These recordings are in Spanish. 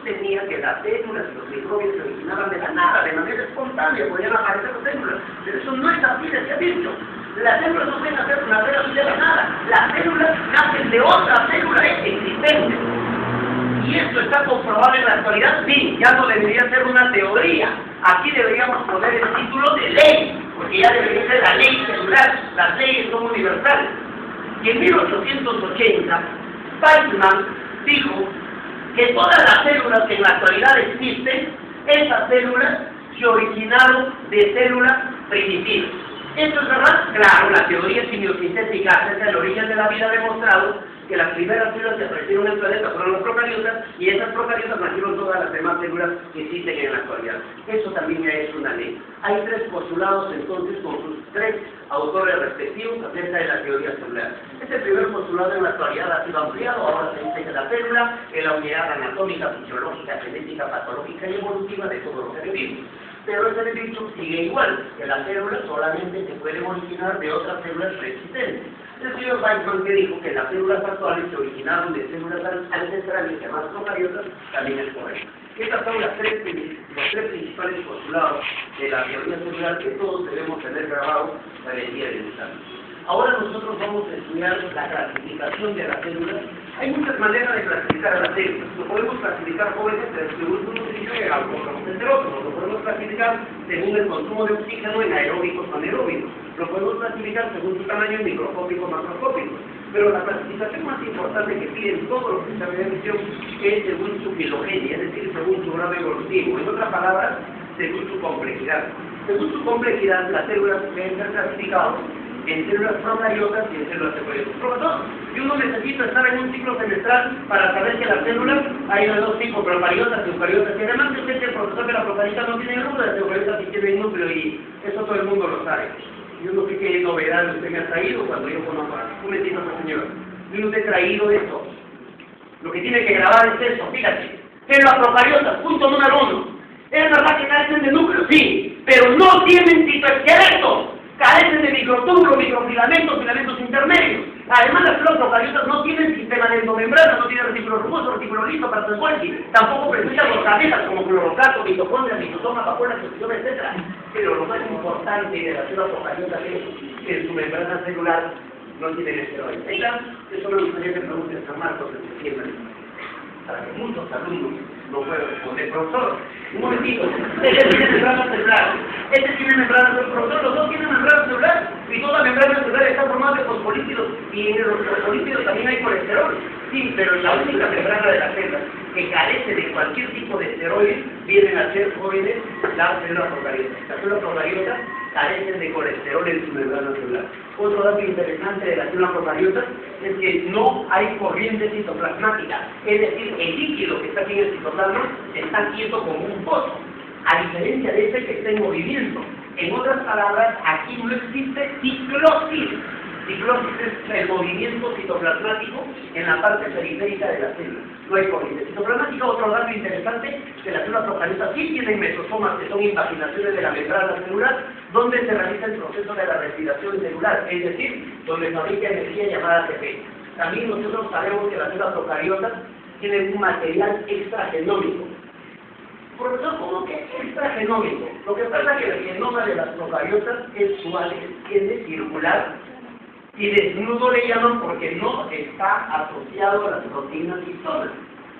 sostenía que las células y los microbios se originaban de la nada, de manera espontánea, podían aparecer las células, pero eso no es así, se ha dicho. Las células no pueden nacer así de la nada, las células nacen de otra célula existente. ¿Y esto está comprobado en la actualidad? Sí, ya no debería ser una teoría. Aquí deberíamos poner el título de ley, porque ya debería ser la ley celular. Las leyes son universales. Y en 1880, Weizmann dijo que todas las células que en la actualidad existen, esas células se originaron de células primitivas. ¿Esto es verdad? Claro, la teoría quimiosintética acerca del origen de la vida ha demostrado que las primeras células que aparecieron en el planeta fueron los procariotas, y esas procariotas nacieron todas las demás células que existen en la actualidad. Eso también ya es una ley. Hay tres postulados entonces con sus tres autores respectivos acerca de la teoría celular. Este primer postulado en la actualidad ha sido ampliado, ahora se dice que la célula es la unidad anatómica, fisiológica, genética, patológica y evolutiva de todos los seres vivos. Pero ese dicho sigue igual, que las células solamente se pueden originar de otras células preexistentes. El señor Weizmann, que dijo que las células actuales se originaron de células ancestrales llamadas procariotas, también es correcto. Estas son los tres principales postulados de la teoría celular que todos debemos tener grabados para el día de hoy. Ahora nosotros vamos a estudiar la clasificación de las células. Hay muchas maneras de clasificar a las células. Lo podemos clasificar jóvenes según su nutrición y alcohol heterótrofos. Lo podemos clasificar según el consumo de oxígeno en aeróbicos o anaeróbicos. Lo podemos clasificar según su tamaño microscópico o macroscópico. Pero la clasificación más importante que piden todos los sistemas de emisión es según su filogenia, es decir, según su grado evolutivo. En otras palabras, según su complejidad. Según su complejidad, las células pueden ser clasificadas en células procariotas y en células eucariotas. Profesor, y uno necesita estar en un ciclo semestral para saber que las células hay de dos tipos, procariotas y eucariotas. Y además yo sé que el profesor de la procariota no tiene núcleo, las eucariotas sí tienen núcleo, y eso todo el mundo lo sabe. Yo no sé qué novedad usted me ha traído cuando yo conozco a un momentito, señor. Yo no te he traído esto. Lo que tiene que grabar es eso, fíjate. Células procariotas, punto número 1. ¿Es verdad que carecen de núcleo? Sí, pero no tienen citoesqueleto. Carecen de microtúbulos, microfilamentos, filamentos intermedios. Además, las células procariotas no tienen sistema de endomembrana, no tienen retículo rugoso, retículo liso, Barthes-Walker, tampoco presentan organelas como cloroplasto, mitocondria, lisosomas, vacuolas, exosomas, etc. Pero lo más importante de las células procariotas es que en su membrana celular no tienen esteroides. Eso me gustaría que pregunte San Marcos en septiembre, para que muchos alumnos no puedan responder. Profesor, un momentito, este tiene membrana celular, este tiene membrana celular, profesor, los dos tienen membrana celular, y toda membrana celular está formada de fosfolípidos, y en los fosfolípidos también hay colesterol. Sí, pero la única membrana de la célula que carece de cualquier tipo de esteroides vienen a ser jóvenes las células procariotas. Las células procariotas carecen de colesterol en su membrana celular. Otro dato interesante de las células procariotas es que no hay corriente citoplasmática, es decir, el líquido que está aquí en el citoplasma está quieto como un pozo, a diferencia de ese que está en movimiento. En otras palabras, aquí no existe ciclosis. Ciclosis es el movimiento citoplasmático en la parte periférica de la célula. No hay corriente citoplasmática. Otro dato interesante, que las células procariotas sí tienen mesosomas, que son invaginaciones de la membrana celular, donde se realiza el proceso de la respiración celular, es decir, donde fabrica energía llamada ATP. También nosotros sabemos que las células procariotas tienen un material extragenómico. Profesor, ¿cómo que extragenómico? Lo que pasa es que el genoma de las procariotas es suave, es circular, y desnudo le llaman porque no está asociado a las proteínas histonas.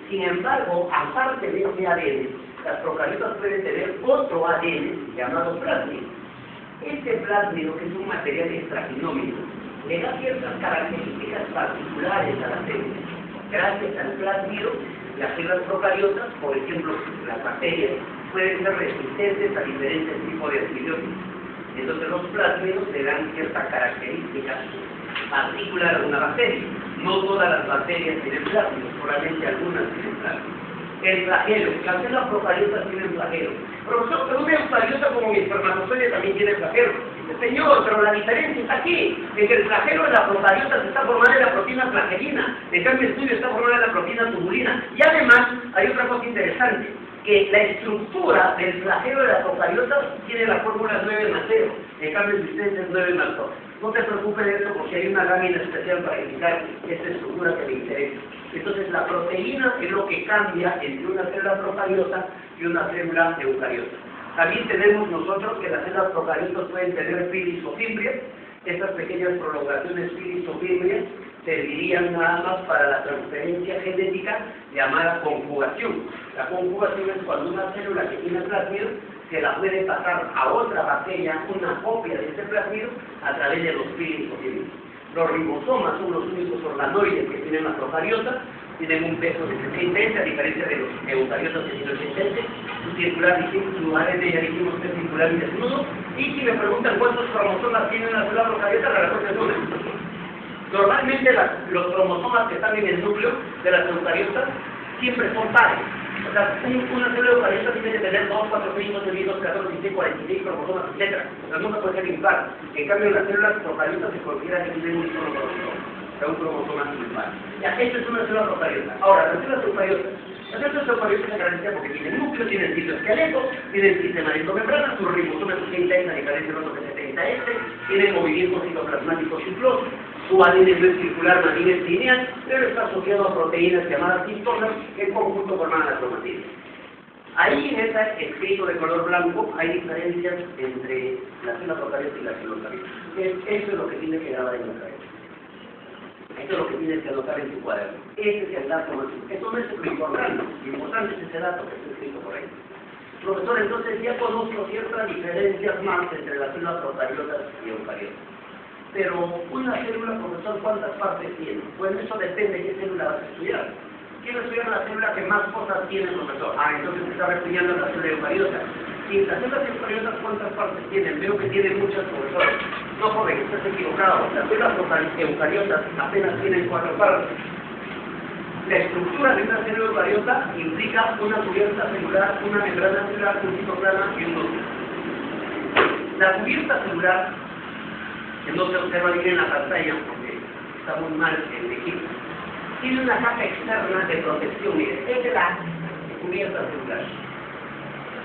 Sin embargo, aparte de ese ADN, las procariotas pueden tener otro ADN llamado plásmido. Este plásmido, que es un material extragenómico, le da ciertas características particulares a la célula. Gracias al plásmido, las células procariotas, por ejemplo, las bacterias, pueden ser resistentes a diferentes tipos de antibióticos. Entonces los plásmidos le dan ciertas características particulares a una bacteria. No todas las bacterias tienen plásmidos, solamente algunas tienen plásmidos. El flagelo, las células procariotas tienen flagelo. Profesor, pero una eucariota como mi espermatozoide también tiene flagelo. Señor, pero la diferencia está aquí, en que el flagelo de la procariota está formada de la proteína flagelina, en cambio el tuyo está formada de la proteína tubulina. Y además, hay otra cosa interesante, que la estructura del flagelo de la procariota tiene la fórmula 9+0, en cambio el de ustedes es 9+2. No te preocupes de eso porque hay una lámina especial para indicar esta estructura que le interesa. Entonces la proteína es lo que cambia entre una célula procariota y una célula eucariota. También tenemos nosotros que las células procariotas pueden tener fibrils. Estas pequeñas prolongaciones fibrils servirían nada más para la transferencia genética llamada conjugación. La conjugación es cuando una célula que tiene plásmido se la puede pasar a otra bacteria, una copia de ese plásmido, a través de los fibrils. Los ribosomas son los únicos organoides que tienen la procariota, tienen un peso de 60, a diferencia de los eucariotas de 180, su circular, su ARN ya dijimos que es circular y desnudo, y si me preguntan cuántos cromosomas tiene una célula procariota, la respuesta es 1. Normalmente los cromosomas que están en el núcleo de las eucariotas siempre son pares. O sea, una célula eucariota tiene que tener 2, 4, 5, 8, 10, 14, 16, 46 cromosomas, etc. O sea, nunca puede ser impar. En cambio, las células procariotas se considera que tienen un solo cromosoma. O sea, un cromosoma impar. Ya, esto es una célula procariota. Ahora, las células eucariotas se caracterizan porque tienen núcleo, tienen citoesqueleto, tienen sistema de endomembrana, sus ribosomas son 60, a diferencia de los que 70 tienen movimientos citoplasmáticos chiflosos. Su ADN no es circular, más bien es lineal, pero está asociado a proteínas llamadas histonas que en conjunto forman la cromatina. Ahí en ese escrito de color blanco hay diferencias entre la célula procariota y la célula eucariota. Eso es lo que tiene que grabar en la cabeza. Esto es lo que tienes que anotar en tu cuaderno. Ese es el dato más importante. Esto no es lo importante. Lo importante es ese dato que está escrito por ahí. Profesor, entonces ya conozco ciertas diferencias más entre las células procariotas y eucariotas. Pero una célula, profesor, ¿cuántas partes tiene? Pues eso depende de qué célula vas a estudiar. Quiero estudiar la célula que más cosas tiene, profesor. Entonces se está estudiando la célula eucariota. Y las células eucariotas, ¿cuántas partes tienen? Veo que tienen muchas, profesor. No, joven, estás equivocado. Las células eucariotas apenas tienen 4 partes. La estructura de una célula eucariota implica una cubierta celular, una membrana celular, un citoplasma y un núcleo. La cubierta celular, que no se observa bien en la pantalla porque está muy mal el equipo, tiene una capa externa de protección, mire, es la cubierta celular.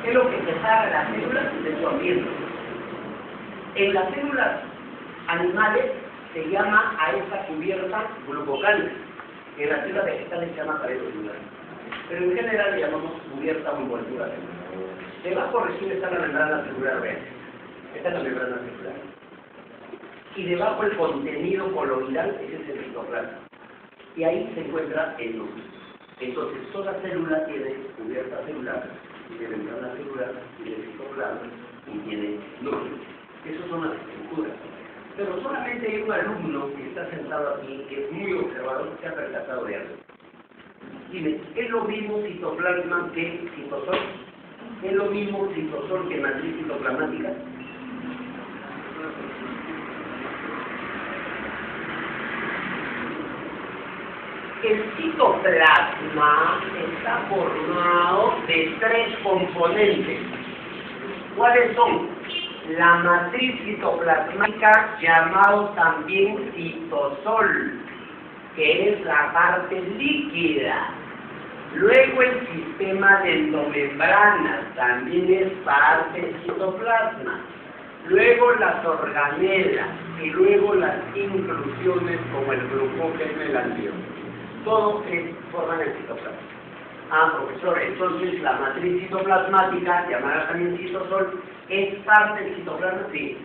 Es lo que separa las células de su ambiente. En las células animales se llama a esta cubierta glucocálida. En las células vegetales se llama pared celular. Pero en general le llamamos cubierta o envoltura celular. Debajo recién está la membrana celular verde. Esta es la membrana celular. Y debajo el contenido coloidal es el citoplasma. Y ahí se encuentra el núcleo. Entonces toda célula tiene cubierta celular, tiene membrana celular, tiene citoplasma y tiene núcleo. Esas son las estructuras. Pero solamente hay un alumno que está sentado aquí, que es muy observador, que se ha percatado de algo. Dime, ¿es lo mismo citoplasma que citosol? ¿Es lo mismo citosol que matriz citoplasmática? El citoplasma está formado de 3 componentes. ¿Cuáles son? La matriz citoplasmática, llamado también citosol, que es la parte líquida. Luego el sistema de endomembranas, también es parte del citoplasma. Luego las organelas y luego las inclusiones como el glucógeno y el almidón. Todo forman el citoplasma. Profesor, entonces la matriz citoplasmática, llamada también citosol, ¿es parte del citoplasma? Sí.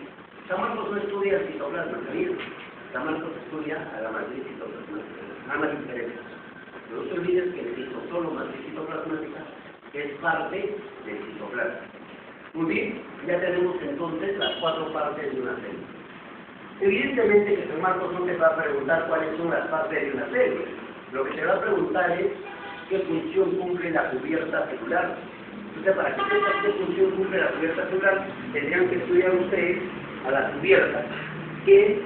San Marcos no estudia el citoplasma, ¿sabías? San Marcos estudia a la matriz citoplasmática. Nada más diferencia. No te olvides que el citosol o matriz citoplasmática es parte del citoplasma. Muy bien, ya tenemos entonces las 4 partes de una célula. Evidentemente que San Marcos no te va a preguntar cuáles son las partes de una célula. Lo que te va a preguntar es qué función cumple la cubierta celular. Entonces, para que sepas qué función cumple la cubierta celular, tendrían que estudiar ustedes a la cubierta, que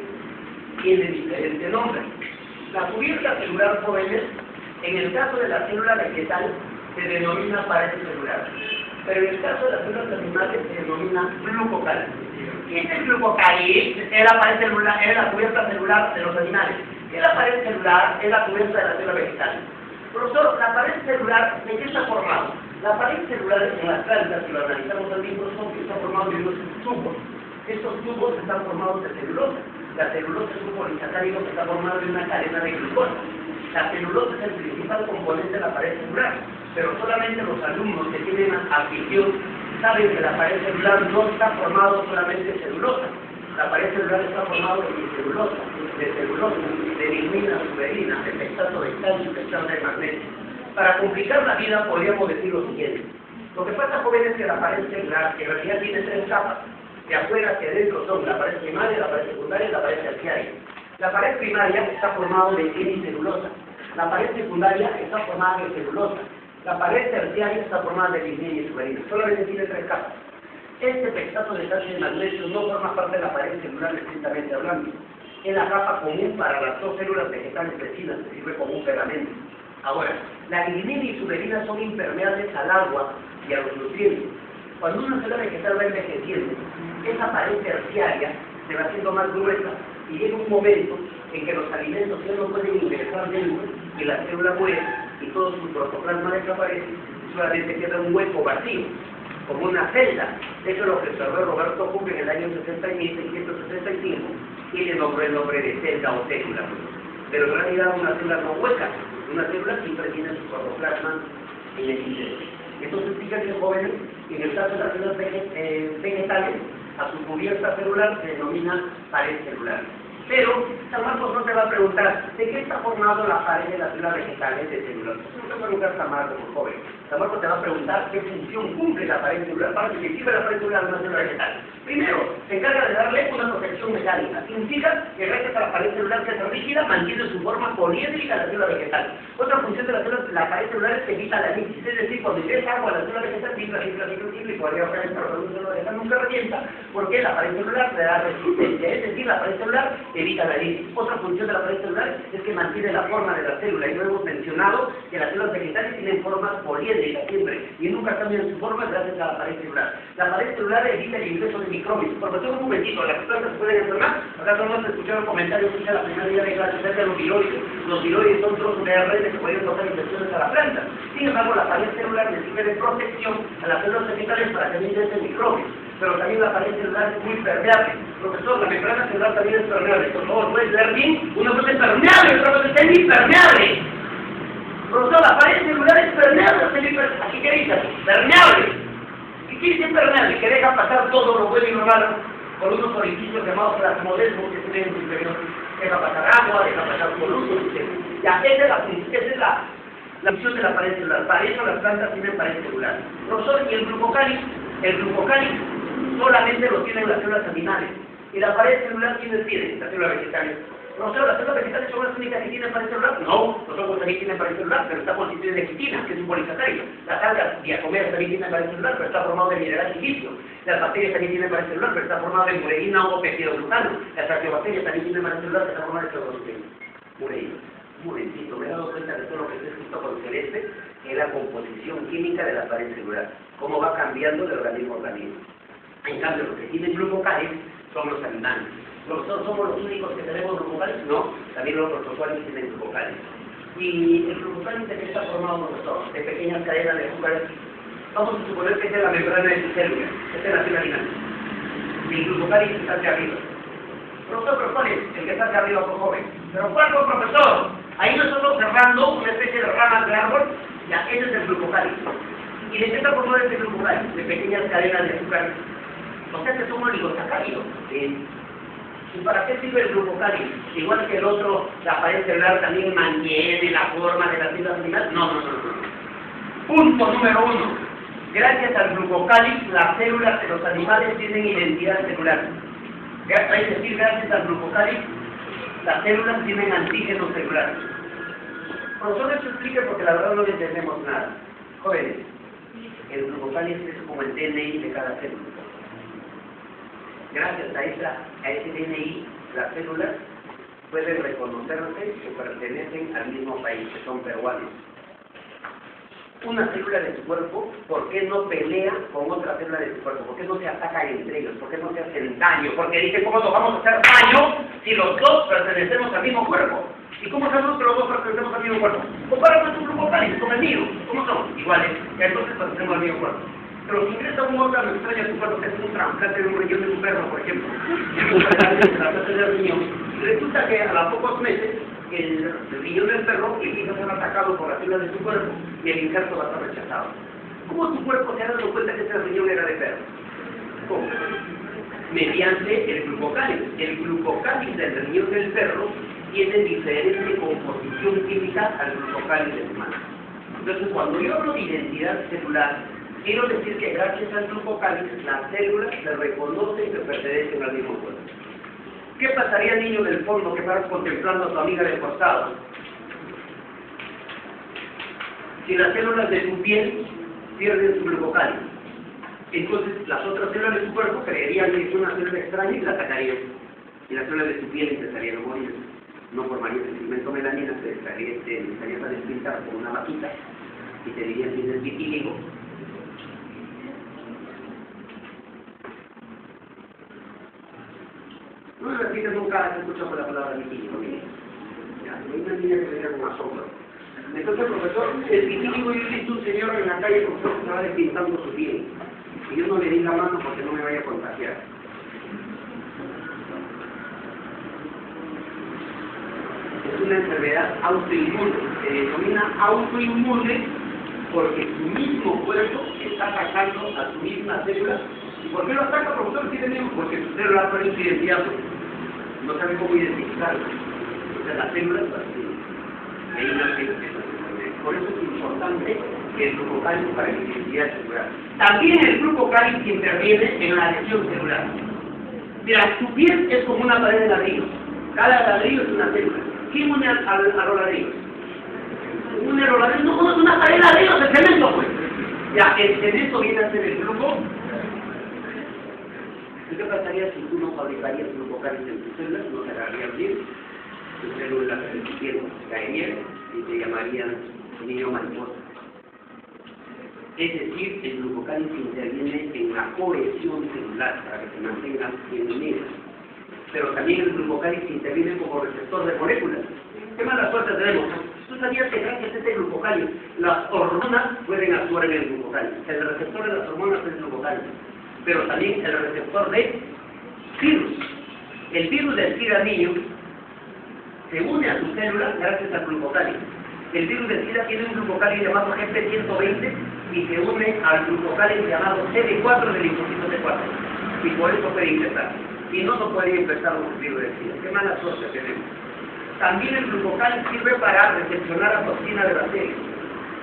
tiene diferente nombre. La cubierta celular, jóvenes, en el caso de la célula vegetal, se denomina pared celular. Pero en el caso de las células animales se denomina glucocálida. ¿Qué es el glucocálida? Es la pared celular, es la cubierta celular de los animales. ¿Qué es la pared celular? Es la cubierta de la célula vegetal. Profesor, la pared celular, ¿de qué está formado? La pared celular en las plantas, si lo analizamos al microscopio, está formado de unos tubos. Estos tubos están formados de celulosa. La celulosa es un polisacárido que está formado de una cadena de glucosa. La celulosa es el principal componente de la pared celular, pero solamente los alumnos que tienen afición saben que la pared celular no está formada solamente de celulosa. La pared celular está formada de celulosa, de lignina, suberina, de pectato de calcio y pectato de magnesio. Para complicar la vida podríamos decir lo siguiente. Lo que pasa, jóvenes, es que la pared celular, que en realidad tiene tres capas, de afuera hacia adentro son la pared primaria, la pared secundaria y la pared terciaria. La pared primaria está formada de hemicelulosa, la pared secundaria está formada de celulosa, la pared terciaria está formada de lignina y suberina. Solamente tiene tres capas. Este pectato de calcio y magnesio no forma parte de la pared celular estrictamente hablando. Es la capa común para las dos células vegetales vecinas, que sirve como un pegamento. Ahora, la lignina y suberina son impermeables al agua y a los nutrientes. Cuando una célula vegetal va envejeciendo, esa pared terciaria se va haciendo más gruesa y llega un momento en que los alimentos ya no pueden ingresar dentro y la célula muere y todo su protoplasma desaparece y solamente queda un hueco vacío, como una celda. Eso es lo que observó Roberto Hooke en el año 1665 y le nombró el nombre de celda o célula. Pero en realidad una célula no hueca, una célula siempre tiene su protoplasma en el interior. Entonces, fíjense, jóvenes, que en el caso de las células vegetales, a su cubierta celular se denomina pared celular. Pero San Marcos no te va a preguntar de qué está formado la pared de las células vegetales de celular. No te va a preguntar San Marcos, por joven. San Marcos te va a preguntar qué función cumple la pared celular, para que sirve la pared celular de una célula vegetal. Primero, se encarga de darle una protección mecánica. Significa que gracias a la pared celular que es rígida, mantiene su forma poliédrica de la célula vegetal. Otra función de la pared celular es que evita la lisis, es decir, cuando ingresa agua a la célula vegetal, cicla, y podría reventar la célula vegetal nunca revienta, porque la pared celular le da resistencia, es decir, la pared celular evita la lisis. Otra función de la pared celular es que mantiene la forma de la célula, y lo hemos mencionado que las células vegetales tienen formas poliédricas siempre, y nunca cambian su forma gracias a la pared celular. La pared celular evita el ingreso de microbios. Por lo un momentito, las plantas se pueden enfermar. Acá todos escucharon comentarios a la primera día de clase acerca de los viroides. Los viroides son trozos de ARN que pueden causar infecciones a la planta. Sin embargo, la pared celular le sirve de protección a las células vegetales para que no ingresen microbios. Pero también la pared celular es muy permeable. Profesor, la membrana celular también es permeable. Por favor, ¿puedes leer bien? Una cosa es permeable, otra cosa es semipermeable. Profesor, la pared celular es permeable o semipermeable. ¿Aquí qué dice? Permeable. ¿Y qué dice permeable? Que deja pasar todo lo bueno y lo malo por unos orificios llamados plasmodesmos que tienen en su interior. Deja pasar agua, deja pasar polutos, etc. Ya, esa es la función de la pared celular. Para eso las plantas tienen pared celular. Profesor, ¿y el glucocáliz? El glucocáliz solamente lo tienen las células animales. ¿Y la pared celular quiénes tienen? Las células vegetales. Profesor, ¿las células vegetales son las únicas que tienen pared celular? No, los hongos también tienen pared celular, pero está constituido de quitina, que es un polisacárido. Las algas diatomeas también tienen pared celular, pero está formado de mineral silicio. Las bacterias también tienen pared celular, pero está formado de mureína o peptidoglutano. Las arqueobacterias también tienen pared celular, pero está formada de pseudoglutano. Mureína. Un momentito, me he dado cuenta de todo lo que está escrito con celeste, que es la composición química de la pared celular. Cómo va cambiando de organismo a organismo. En cambio, los que tienen glucocáliz son los animales. ¿Nosotros somos los únicos que tenemos glucocáliz? No, también los protozoarios tienen glucocáliz. Y el glucocáliz de qué está formado nosotros, de pequeñas cadenas de azúcares. Vamos a suponer que es de la membrana de tu célula, esta es la célula animal. Y el glucocáliz está hacia arriba. Profesor, ¿pero cuál es? El que está hacia arriba, por joven. ¿Pero cuál, profesor? Ahí nosotros observando una especie de ramas de árbol, ya, ese es el glucocáliz. ¿Y de qué está formado este glucocáliz? De pequeñas cadenas de azúcares. O sea que son oligosacáridos. ¿Y para qué sirve el glucocáliz? Igual que el otro, la pared celular también mantiene la forma de las células animales. No. Punto número 1. Gracias al glucocáliz, las células de los animales tienen identidad celular. Es decir, gracias al glucocáliz, las células tienen antígeno celular. Profesor, eso explique porque la verdad no le entendemos nada. Jóvenes, el glucocáliz es como el DNI de cada célula. Gracias a ese DNI, las células pueden reconocerse que pertenecen al mismo país, que son peruanos. Una célula de tu cuerpo, ¿por qué no pelea con otra célula de tu cuerpo? ¿Por qué no se atacan entre ellos? ¿Por qué no se hacen daño? Porque dicen, ¿cómo nos vamos a hacer daño si los dos pertenecemos al mismo cuerpo? ¿Y cómo sabemos que los dos pertenecemos al mismo cuerpo? Compara con tu glucocáliz, con el mío. ¿Cómo somos? Iguales. Y entonces pertenecemos al mismo cuerpo. Pero si ingresa un órgano extraño a tu cuerpo, que es un trasplante de un riñón de un perro, por ejemplo, y resulta que a los pocos meses el riñón del perro empieza a ser atacado por las células de su cuerpo y el injerto va a estar rechazado. ¿Cómo tu cuerpo se ha dado cuenta que ese riñón era de perro? ¿Cómo? Mediante el glucocáliz. El glucocáliz del riñón del perro tiene diferente composición química al glucocáliz del humano. Entonces, cuando yo hablo de identidad celular, quiero decir que gracias al glucocáliz, las células se reconocen que pertenecen al mismo cuerpo. ¿Qué pasaría, niño del fondo, que estás contemplando a tu amiga del costado? Si las células de tu piel pierden su glucocáliz, entonces las otras células de tu cuerpo creerían que es una célula extraña y la atacarían. Y las células de tu piel empezarían a morir. No formarían el pigmento melanina, te empezarías a despintar con una vaquita y te dirían que tienes vitíligo. No me repiten nunca, has escuchado la palabra vitíligo, mire. Hay una niña que tenía como asombro. Entonces, profesor, el vitíligo, yo he visto un señor en la calle, profesor, que estaba despintando su piel. Y yo no le di la mano porque no me vaya a contagiar. Es una enfermedad autoinmune, se denomina autoinmune porque su mismo cuerpo está atacando a su misma célula. ¿Y por qué lo ataca, profesor? Porque su célula no es identidad, no sabe cómo identificarlo. Entonces las células hay una enfermedad. Por eso es importante que el glucocáliz para la identidad celular. También el glucocáliz interviene en la lesión celular. Mira, tu piel es como una pared de ladrillos. Cada ladrillo es una célula. ¿Quién une a los ladrillos? Une a los ladrillos. No conoce una pared de ladrillos, el cemento, pues. Ya, el cemento viene a ser el gluco. ¿Y qué pasaría si tú no fabricarías glucocáliz en tus células? No se agarrarían bien. Tus células de tu piel caerían y te llamarían niño mariposa. Es decir, el glucocáliz interviene en la cohesión celular para que se mantengan bien unidas. Pero también el glucocáliz interviene como receptor de moléculas. ¿Qué mala suerte tenemos? ¿Tú sabías que gracias a este glucocáliz las hormonas pueden actuar en el glucocáliz? El receptor de las hormonas es el glucocáliz, pero también el receptor de virus. El virus del SIDA, niño, se une a tus células gracias al glucocáliz. El virus del SIDA tiene un glucocáliz llamado GP120 y se une al glucocáliz llamado CD4 del linfocito T4. Y por eso puede ingresar. Y no puede empezar a sufrir de SIDA. Qué mala suerte tenemos. También el glucocáliz sirve para recepcionar la toxina de bacterias.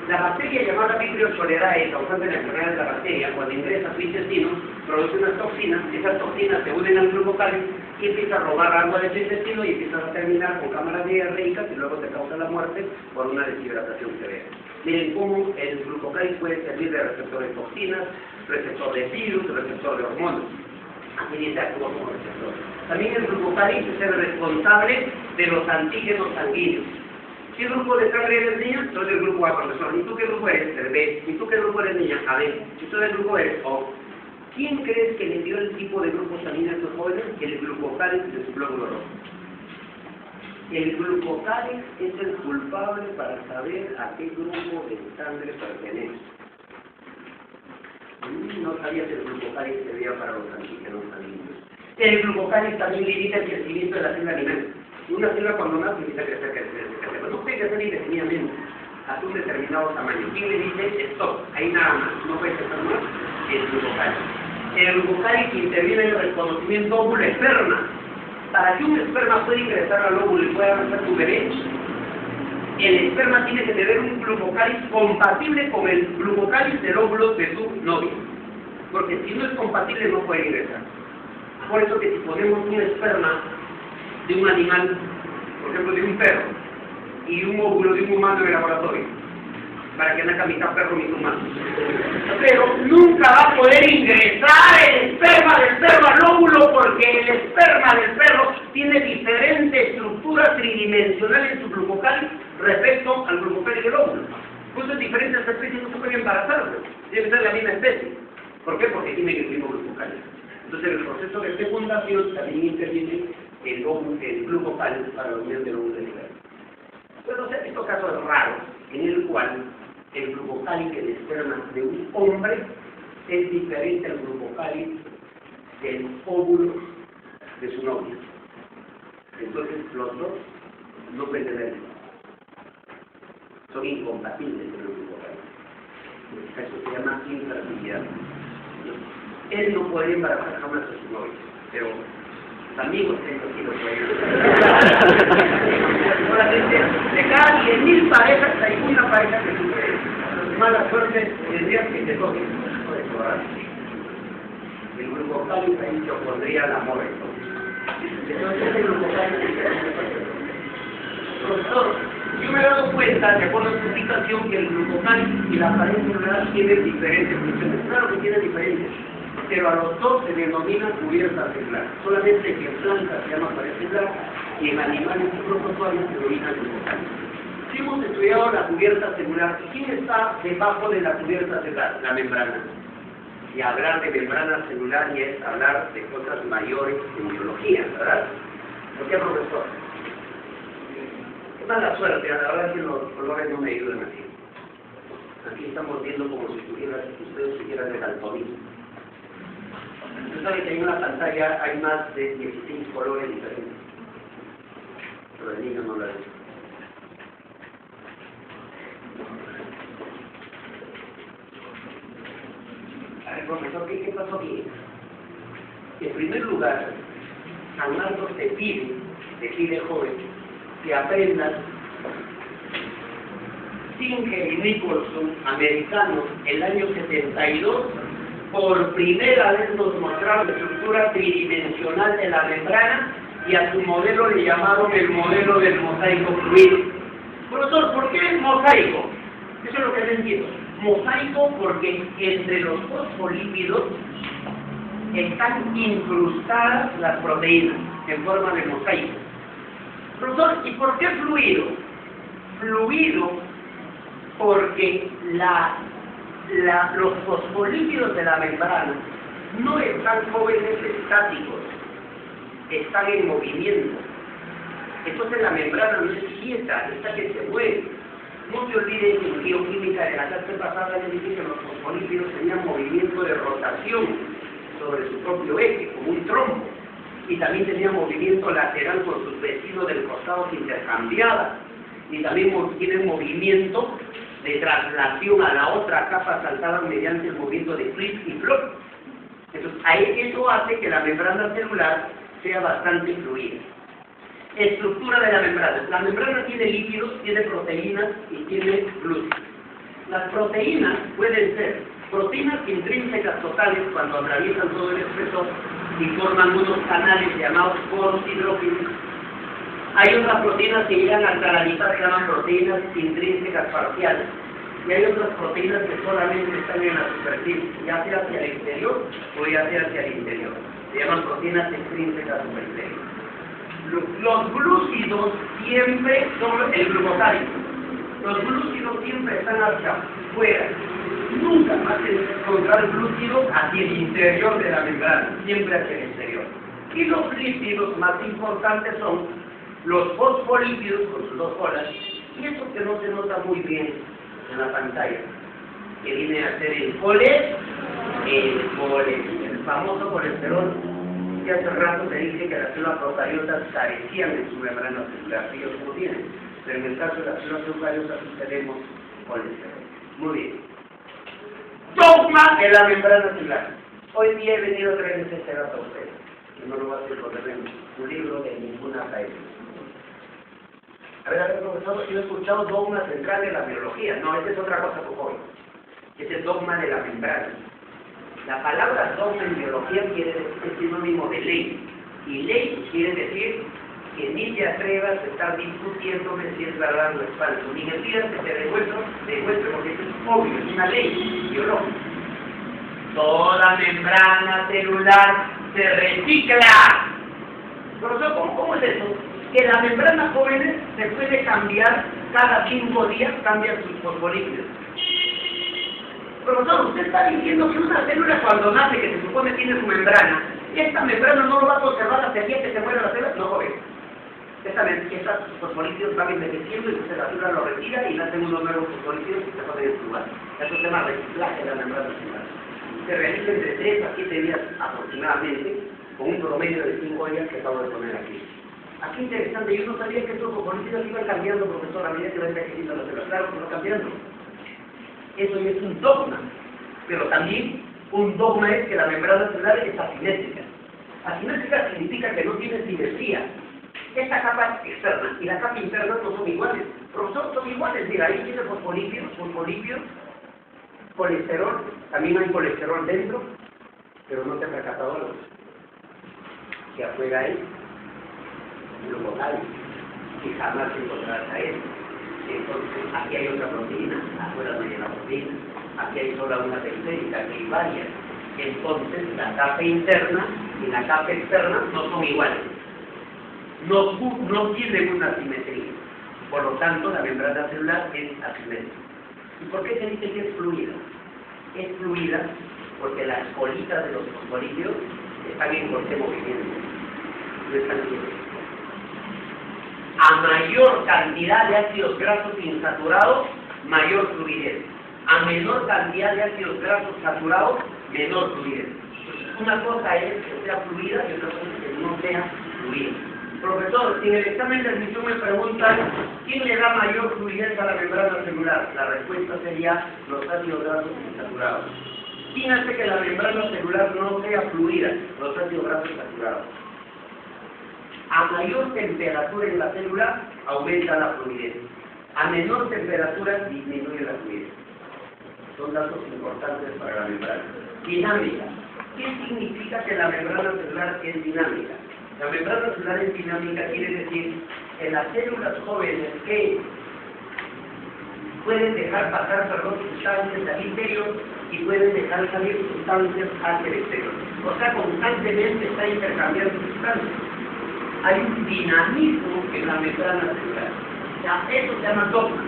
La bacteria llamada Vibrio cholerae, causante de la enfermedad de la bacteria, cuando ingresa a tu intestino, produce unas toxinas. Esas toxinas se unen al glucocáliz y empieza a robar agua de tu intestino y empiezas a terminar con cámaras diarreicas y luego te causa la muerte por una deshidratación severa. Miren cómo el glucocáliz puede servir de receptor de toxinas, receptor de virus, receptor de hormonas. Aquí se actúa como receptor. También el glucocáliz es el responsable de los antígenos sanguíneos. ¿Qué grupo de sangre eres, niña? Soy del grupo A, profesor. ¿Y tú qué grupo eres? El B. ¿Y tú qué grupo eres, niña? A, B. ¿Y tú del grupo eres O? ¿Quién crees que le dio el tipo de grupo sanguíneo a estos jóvenes? El glucocáliz de su glóbulo rojo. El glucocáliz es el culpable para saber a qué grupo de sangre pertenece. No sabía que el glucocáliz servía para los antígenos sanguíneos. El glucocáliz también limita el crecimiento de la célula animal. Una célula cuando nace empieza a crecer. No puede crecer indefinidamente hasta un determinado tamaño. ¿Quién le dice stop? Ahí nada más, no puede crecer más. El glucocáliz. El glucocáliz interviene en el reconocimiento óvulo-esperma. Para que un esperma pueda ingresar al óvulo y pueda nacer tu bebé, el esperma tiene que tener un glucocáliz compatible con el glucocáliz del óvulo de tu novio. Porque si no es compatible no puede ingresar. Por eso que si ponemos un esperma de un animal, por ejemplo de un perro, y un óvulo de un humano en el laboratorio, para que nazca mitad perro, mitad humano. Pero nunca va a poder ingresar el esperma del perro al óvulo porque el esperma del perro tiene diferente estructura tridimensional en su glucocáliz respecto al glucocáliz del óvulo. Entonces diferentes especies no se pueden embarazar, debe ser la misma especie. ¿Por qué? Porque tienen el mismo glucocáliz. Entonces en el proceso de fecundación también interviene el glucocáliz para la unión del óvulo del hígado. Pero se han visto casos raros en el cual el glucocáliz del esperma de un hombre es diferente al glucocáliz del óvulo de su novia. Entonces los dos no pueden tener. Son incompatibles con el glucocario. Eso se llama infertilidad. Él no puede embarazar jamás a su novia, pero sus amigos sí lo pueden. Solamente de cada 10.000 parejas hay una pareja que sufre mala suerte tendría que te toque. El glucocario ahí se opondría al amor. Entonces el glucocario profesor, yo me he dado cuenta, de acuerdo a su explicación, que el glucocario y la pared celular tienen diferentes funciones. Claro que tienen diferentes, pero a los dos se denominan cubierta celular. Solamente que en plantas se llama pared celular y en animales y protozoarios se denomina glucocario. Si hemos estudiado la cubierta celular, ¿quién está debajo de la cubierta celular? La membrana. Y hablar de membrana celular ya es hablar de cosas mayores en biología, ¿verdad? ¿Por qué, profesor? Mala suerte, ahora que los colores no me ayudan aquí. Aquí estamos viendo como si ustedes tuvieran el daltonismo. Usted sabe que en una pantalla hay más de 16 colores diferentes. Pero el niño no lo ve. A ver, profesor, ¿qué pasó aquí? En primer lugar, San Marcos te pide joven, que aprendas. Singer y Nicholson, americanos, el año 72, por primera vez nos mostraron la estructura tridimensional de la membrana y a su modelo le llamaron el modelo del mosaico fluido. Profesor, ¿por qué es mosaico? Eso es lo que no entiendo. Mosaico porque entre los fosfolípidos están incrustadas las proteínas en forma de mosaico. Profesor, ¿y por qué fluido? Fluido porque los fosfolípidos de la membrana no están jóvenes estáticos, están en movimiento. Entonces la membrana no es quieta, está que se mueve. No se olviden que en bioquímica de la clase pasada les dije que los fosfolípidos tenían movimiento de rotación sobre su propio eje, como un trombo. Y también tenía movimiento lateral con sus vecinos del costado que intercambiaban. Y también tienen movimiento de traslación a la otra capa saltada mediante el movimiento de flip y flop. Entonces, eso hace que la membrana celular sea bastante fluida. Estructura de la membrana. La membrana tiene lípidos, tiene proteínas y tiene glúcidos. Las proteínas pueden ser proteínas intrínsecas totales cuando atraviesan todo el espesor y forman unos canales llamados poros hidrófilos. Hay otras proteínas que llegan hasta la mitad, se llaman proteínas intrínsecas parciales. Y hay otras proteínas que solamente están en la superficie, ya sea hacia el exterior o ya sea hacia el interior. Se llaman proteínas extrínsecas superficiales. Los glúcidos siempre son el glucocario. Los glúcidos siempre están hacia afuera. Nunca más encontrar glúcidos hacia el interior de la membrana, siempre hacia el exterior. Y los lípidos más importantes son los fosfolípidos con sus dos colas, y eso que no se nota muy bien en la pantalla, que viene a ser el famoso colesterol, que hace rato te dije que las células procariotas carecían en su membrana celular, ellos no tienen, pero en el caso de las células eucariotas tenemos colesterol. Muy bien. Dogma de la membrana celular. Hoy día he venido a traerles este dato a ustedes, que no lo voy a hacer por un libro de ninguna academia. A ver, profesor, yo he escuchado dogma central de la biología. No, esa es otra cosa, por favor. Ese es dogma de la membrana. La palabra dogma en biología quiere decir, es sinónimo de ley. Y ley quiere decir que ni te atrevas a estar discutiéndome si es verdad o es falso. Ni me pidas que te demuestre porque eso es obvio, es una ley biológica. Toda membrana celular se recicla. Profesor, ¿cómo es eso? Que la membrana jóvenes se puede cambiar cada 5 días, cambian sus fosfolípidos. Profesor, usted está diciendo que una célula cuando nace, que se supone tiene su membrana, esta membrana no lo va a conservar hasta el día que se muere la célula. No, joven. Estas fosfolípidos van envejeciendo y entonces la célula lo retira y nacen unos nuevos fosfolípidos y se pueden desflugar. Eso se llama reciclaje de la membrana celular. Se realiza entre 3 a 7 días aproximadamente, con un promedio de 5 días que acabo de poner aquí. Aquí interesante, yo no sabía que estos fosfolípidos iban cambiando, profesor, a medida que va envejeciendo la célula. Claro que va cambiando. Eso ya es un dogma. Pero también un dogma es que la membrana celular es asimétrica. Asimétrica significa que no tiene simetría. Esta capa externa y la capa interna no son iguales. Profesor, son iguales. Mira, ahí tiene fosfolípidos, colesterol. También hay colesterol dentro, pero no te has percatado algo. Que afuera hay glucosálidos, que jamás encontrarás a él. Entonces, aquí hay otra proteína, afuera no hay una proteína. Aquí hay solo una periférica, aquí hay varias. Entonces, la capa interna y la capa externa no son iguales. No tienen una simetría. Por lo tanto, la membrana celular es asimétrica. ¿Y por qué se dice que es fluida? Es fluida porque las colitas de los fosfolípidos están en constante movimiento. No están quietos. A mayor cantidad de ácidos grasos insaturados, mayor fluidez. A menor cantidad de ácidos grasos saturados, menor fluidez. Una cosa es que sea fluida y otra cosa es que no sea fluida. Profesor, si en el examen de admisión me preguntan ¿quién le da mayor fluidez a la membrana celular? La respuesta sería los ácidos grasos insaturados. ¿Quién hace que la membrana celular no sea fluida? Los ácidos grasos saturados. A mayor temperatura en la célula, aumenta la fluidez. A menor temperatura, disminuye la fluidez. Son datos importantes para la membrana. Dinámica. ¿Qué significa que la membrana celular es dinámica? La membrana celular es dinámica quiere decir que las células jóvenes que pueden dejar pasar sustancias al interior y pueden dejar salir sustancias hacia el exterior. O sea, constantemente está intercambiando sustancias. Hay un dinamismo en la membrana celular. O sea, eso se llama dogma.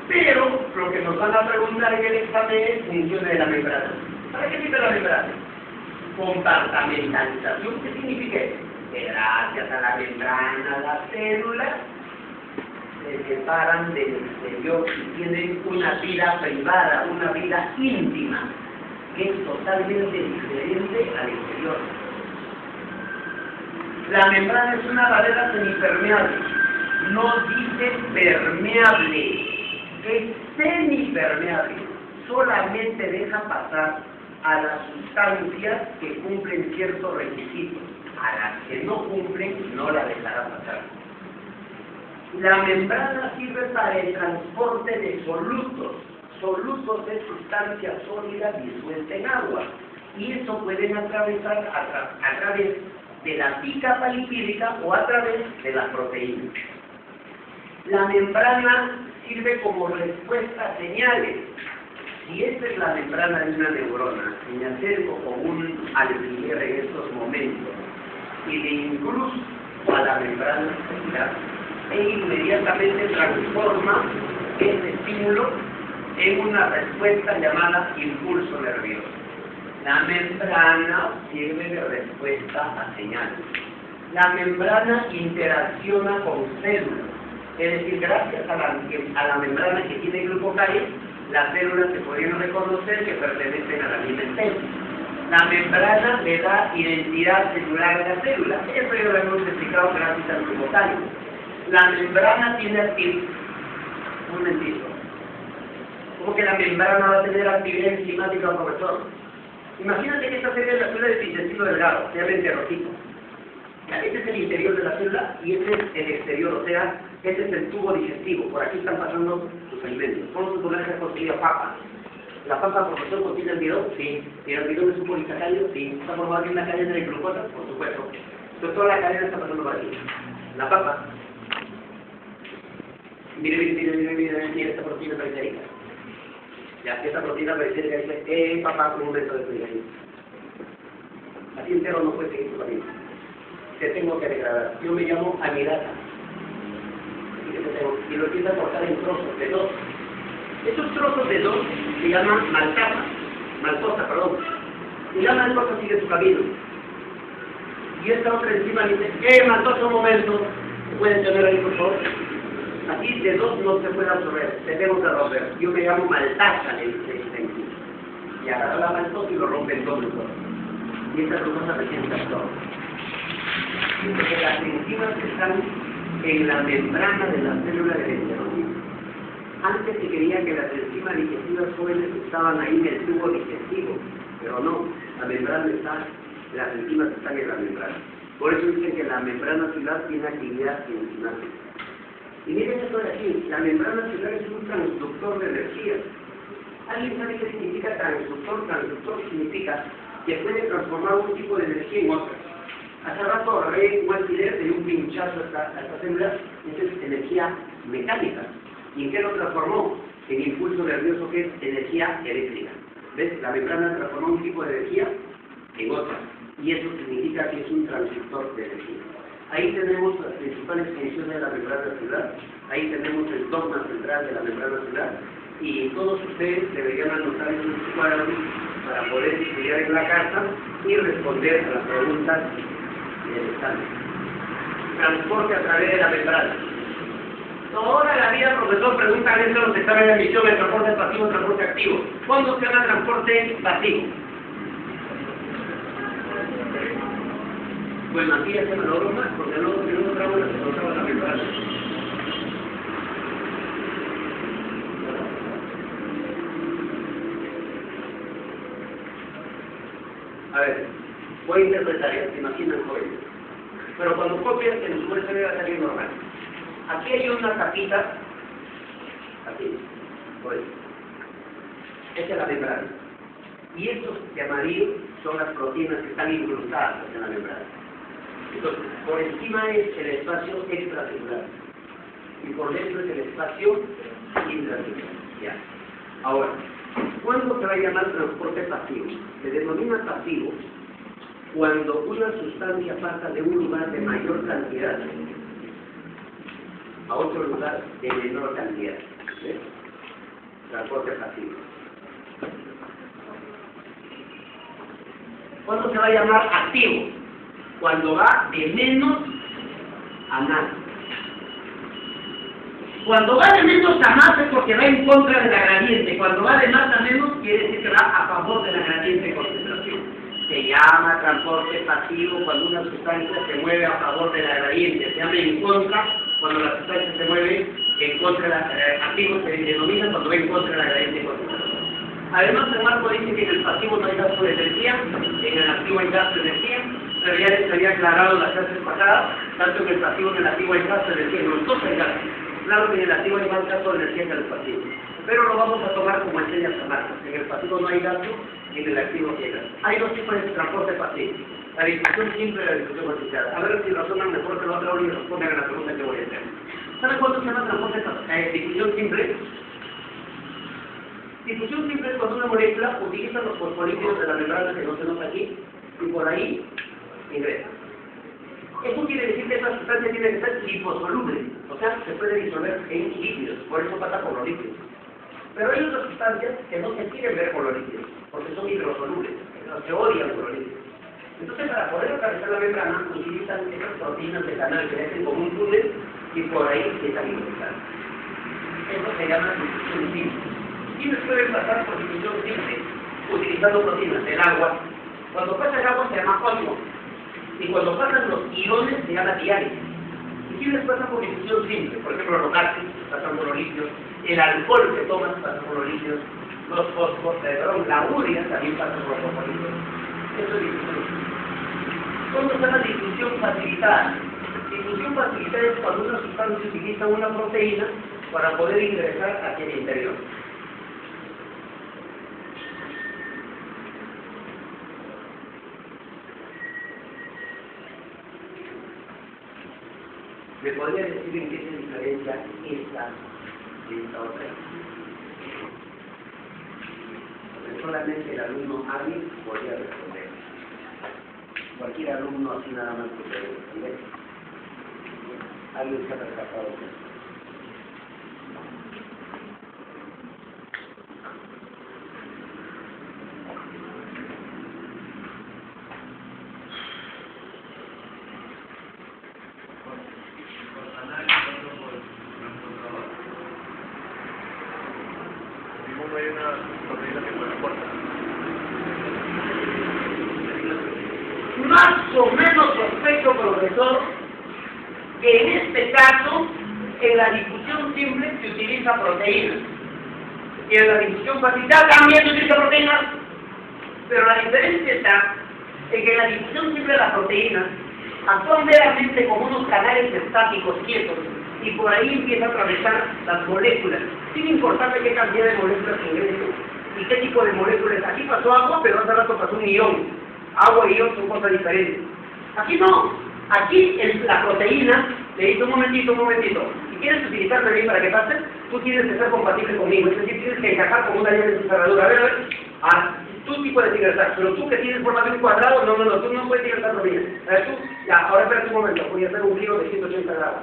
Pero lo que nos van a preguntar en el examen es funciones de la membrana. ¿Para qué sirve la membrana? Compartamentalización. ¿Qué significa eso? Que gracias a la membrana las células se separan del exterior y tienen una vida privada, una vida íntima, que es totalmente diferente al exterior. La membrana es una barrera semipermeable, no dice permeable, es semipermeable, solamente deja pasar a las sustancias que cumplen ciertos requisitos, a las que no cumplen no la dejará pasar. La membrana sirve para el transporte de solutos de sustancias sólidas disueltas en agua, y eso pueden atravesar a través de la bicapa lipídica o a través de las proteínas. La membrana sirve como respuesta a señales. Si esta es la membrana de una neurona, y me acerco con un alfiler en estos momentos y le incrusto a la membrana celular, e inmediatamente transforma ese estímulo en una respuesta llamada impulso nervioso. La membrana sirve de respuesta a señales. La membrana interacciona con células, es decir, gracias a la membrana que tiene glucócares, las células se podrían reconocer que pertenecen a la misma especie. La membrana le da identidad celular a la célula. Eso ya lo hemos explicado gracias al glucócares. La membrana tiene actividad. Un momentito. ¿Cómo que la membrana va a tener actividad enzimática, profesor? Imagínate que esta célula es la célula del intestino delgado, se llama enterocito. Este es el interior de la célula y este es el exterior, o sea, este es el tubo digestivo. Por aquí están pasando sus alimentos. Vamos a suponer que es consigue papa. ¿La papa, profesor, contiene almidón? Sí. ¿Y el almidón es un polisacárido? Sí. ¿Está formado aquí una cadena de glucosa? Por supuesto. Entonces toda la cadena está pasando por aquí. La papa. Mire esta proteína periférica. Ya que esta proteína periférica dice, papá, un momento de periférica. Así entero no puede seguir su camino. Te tengo que degradar. Yo me llamo amidasa. Y lo empieza a cortar en trozos de dos. Esos trozos de dos se llaman maltosa. Y la maltosa sigue su camino. Y esta otra encima dice, maltosa, un momento. ¿Se pueden tener ahí, por favor? Aquí de dos no se puede absorber, tenemos que romper. Yo me llamo maltasa, le dice y agarra la maltosa y lo rompe en dos glucosas. Y esta glucosa presenta todo. Porque las enzimas están en la membrana de la célula del enterocismo. Antes se creía que las enzimas digestivas jóvenes estaban ahí en el tubo digestivo, pero no, la membrana está, las enzimas están en la membrana. Por eso dicen que la membrana celular tiene actividad enzimática. Y miren esto de aquí, la membrana celular es un transductor de energía. ¿Alguien sabe qué significa transductor? Transductor significa que puede transformar un tipo de energía en otra. Hace rato agarré un alfiler de un pinchazo a esta célula, esa es energía mecánica. ¿Y en qué lo transformó? En impulso nervioso, que es energía eléctrica. ¿Ves? La membrana transformó un tipo de energía en otra. Y eso significa que es un transductor de energía. Ahí tenemos las principales funciones de la membrana celular. Ahí tenemos el dogma central de la membrana celular. Y todos ustedes deberían anotar en sus cuadros para poder estudiar en la casa y responder a las preguntas del examen. Transporte a través de la membrana. Toda la vida, profesor, preguntan eso en los exámenes de admisión, el transporte pasivo, el transporte activo. ¿Cuándo se llama transporte pasivo? Bueno, aquí ya se me logró más, porque no tramo se encontraba la membrana. A ver, voy a interpretar, ¿se imaginan, jóvenes? Pero cuando copias, en su USB va a salir normal. Aquí hay una tapita, aquí, pues, esta es la membrana. Y estos de amarillo son las proteínas que están incrustadas en la membrana. Entonces, por encima es el espacio extracelular y por dentro es el espacio intracelular. Ya. Ahora, ¿cuándo se va a llamar transporte pasivo? Se denomina pasivo cuando una sustancia pasa de un lugar de mayor cantidad a otro lugar de menor cantidad. ¿Ves? Transporte pasivo. ¿Cuándo se va a llamar activo? Cuando va de menos a más. Cuando va de menos a más es porque va en contra de la gradiente. Cuando va de más a menos quiere decir que va a favor de la gradiente de concentración. Se llama transporte pasivo cuando una sustancia se mueve a favor de la gradiente. Se llama en contra cuando la sustancia se mueve en contra de la activo, se denomina cuando va en contra de la gradiente de concentración. Además, el marco dice que en el pasivo no hay gasto de energía, en el activo hay gasto de energía, pero ya les había aclarado las clases pasadas, tanto en el pasivo como en el activo hay gasto de energía, en los dos hay gasto. Claro que en el activo hay más gasto de energía que en el pasivo, pero lo vamos a tomar como enseña esta marca. En el pasivo no hay gasto, y en el activo sí hay gasto. Hay dos tipos de transporte pasivo, la difusión simple y la difusión vertical. A ver si razonan mejor que la otra hora y responden a la pregunta que voy a hacer. ¿Saben cuándo se llama transporte difusión simple? Difusión simple es cuando una molécula utiliza los fosfolípidos de la membrana que no se nota aquí y por ahí ingresa. Eso quiere decir que esa sustancia tiene que ser liposoluble, o sea, se puede disolver en líquidos, por eso pasa por los líquidos. Pero hay otras sustancias que no se quieren ver por los líquidos, porque son hidrosolubles, se odian por los líquidos. Entonces, para poder atravesar la membrana, utilizan esas proteínas de canal que hacen como un túnel y por ahí se están ingresando. Eso se llama difusión simple. ¿Quiénes pueden pasar por difusión simple utilizando proteínas? El agua. Cuando pasa el agua se llama ósmosis. Y cuando pasan los iones se llama diálisis. ¿Y quiénes pasan por difusión simple? Por ejemplo, los gases pasan por los líquidos, el alcohol que tomas pasa por los líquidos, los fosfos, la urea también pasa por los fosfolípidos. Eso es difusión simple. ¿Cómo se llama difusión facilitada? Difusión facilitada es cuando una sustancia utiliza una proteína para poder ingresar hacia el interior. ¿Me podría decir en qué se diferencia esta de esta otra? Porque solamente el alumno hábil podría responder. Cualquier alumno así nada más que puede responder. Alguien se ha percatado de eso. Más o menos sospecho, profesor, que en este caso, en la difusión simple se utiliza proteínas. Y en la difusión facilitada también se utiliza proteínas. Pero la diferencia está en que en la difusión simple de las proteínas actúan meramente como unos canales estáticos quietos y por ahí empieza a atravesar las moléculas, sin importar qué cantidad de moléculas ingresen y qué tipo de moléculas. Aquí pasó agua, pero hace rato pasó un ión. Agua y ión son cosas diferentes. Aquí no. Aquí en la proteína, le dice un momentito, si quieres utilizarme bien para que pase, tú tienes que ser compatible conmigo, es decir, tienes que encajar como una llave en tu cerradura. A ver. Tú sí puedes ingresar, pero tú que tienes forma de un cuadrado, no, tú no puedes ingresar bien. A ver, tú, ya, ahora espérate un momento, voy a hacer un giro de 180 grados.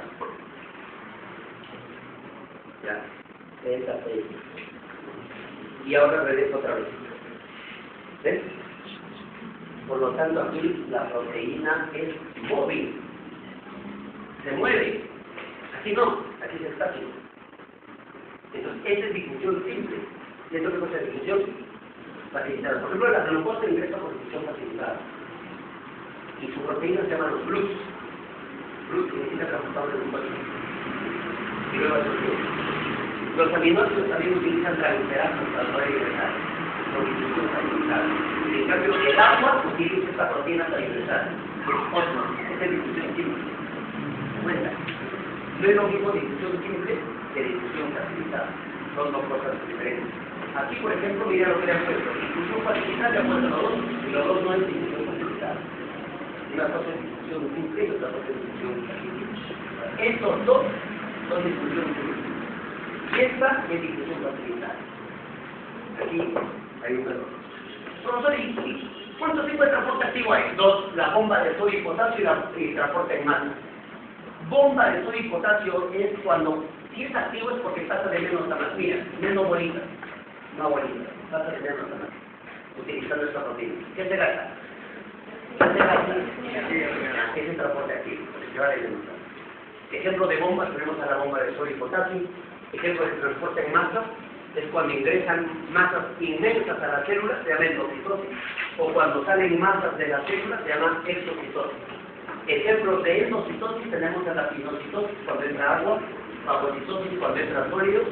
Ya, y ahora regreso otra vez. ¿Ves? Por lo tanto, aquí la proteína es móvil. Se mueve. Aquí no, aquí es estático. Entonces, esa es difusión simple. ¿Y esto qué cosa es difusión facilitada? Por ejemplo, la glucosa ingresa por difusión facilitada. Y su proteína se llama los GLUT. GLUT significa transportador de glucosa. Y luego los aminoácidos también utilizan transferasos para poder ingresar. Por difusión facilitada. En cambio, el agua utiliza esta proteína para ingresar. Es osmos, es difusión simple. Cuenta. No es lo mismo difusión simple que difusión facilitada. Son dos cosas diferentes. Aquí, por ejemplo, mira lo que le han puesto. Difusión facilitada le han puesto los dos, y los dos no es difusión facilitada. Una cosa es difusión simple y otra cosa es difusión facilitada. Estos dos son difusión simple. Y esta es difusión facilitada. Aquí hay un error. Profesor, ¿cuántos tipos de transporte activo hay? Dos, la bomba de sodio y potasio y transporte en masa. Bomba de sodio y potasio es cuando, si es activo es porque pasa de menos a más. Mira, menos bolitas, no bolitas, pasa de menos a más, utilizando esta proteína. ¿Qué se gasta? Es el transporte activo, se va de menos a más. Ejemplo de bomba, tenemos a la bomba de sodio y potasio. Ejemplo de transporte en masa es cuando ingresan masas inmensas a las células, se llama endocitosis, o cuando salen masas de las células, se llama exocitosis. Ejemplos de endocitosis tenemos a la pinocitosis, cuando entra agua, fagocitosis, cuando entra sólido,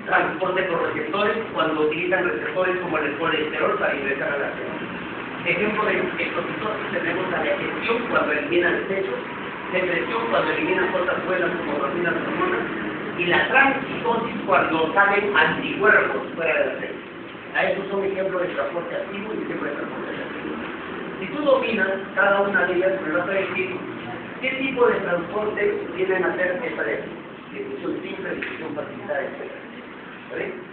transporte por receptores, cuando utilizan receptores como el colesterol para ingresar a la célula. Ejemplo de exocitosis tenemos a la egestión, cuando eliminan desechos, secreción, cuando eliminan cosas buenas como proteínas y hormonas, y la transitosis cuando salen anticuerpos fuera de la célula. A estos son ejemplos de transporte activo y ejemplos de transporte activo. Si tú dominas cada una de ellas, me vas a decir qué tipo de transporte vienen a hacer esta de difusión simple, difusión facilitada, etc. ¿Vale?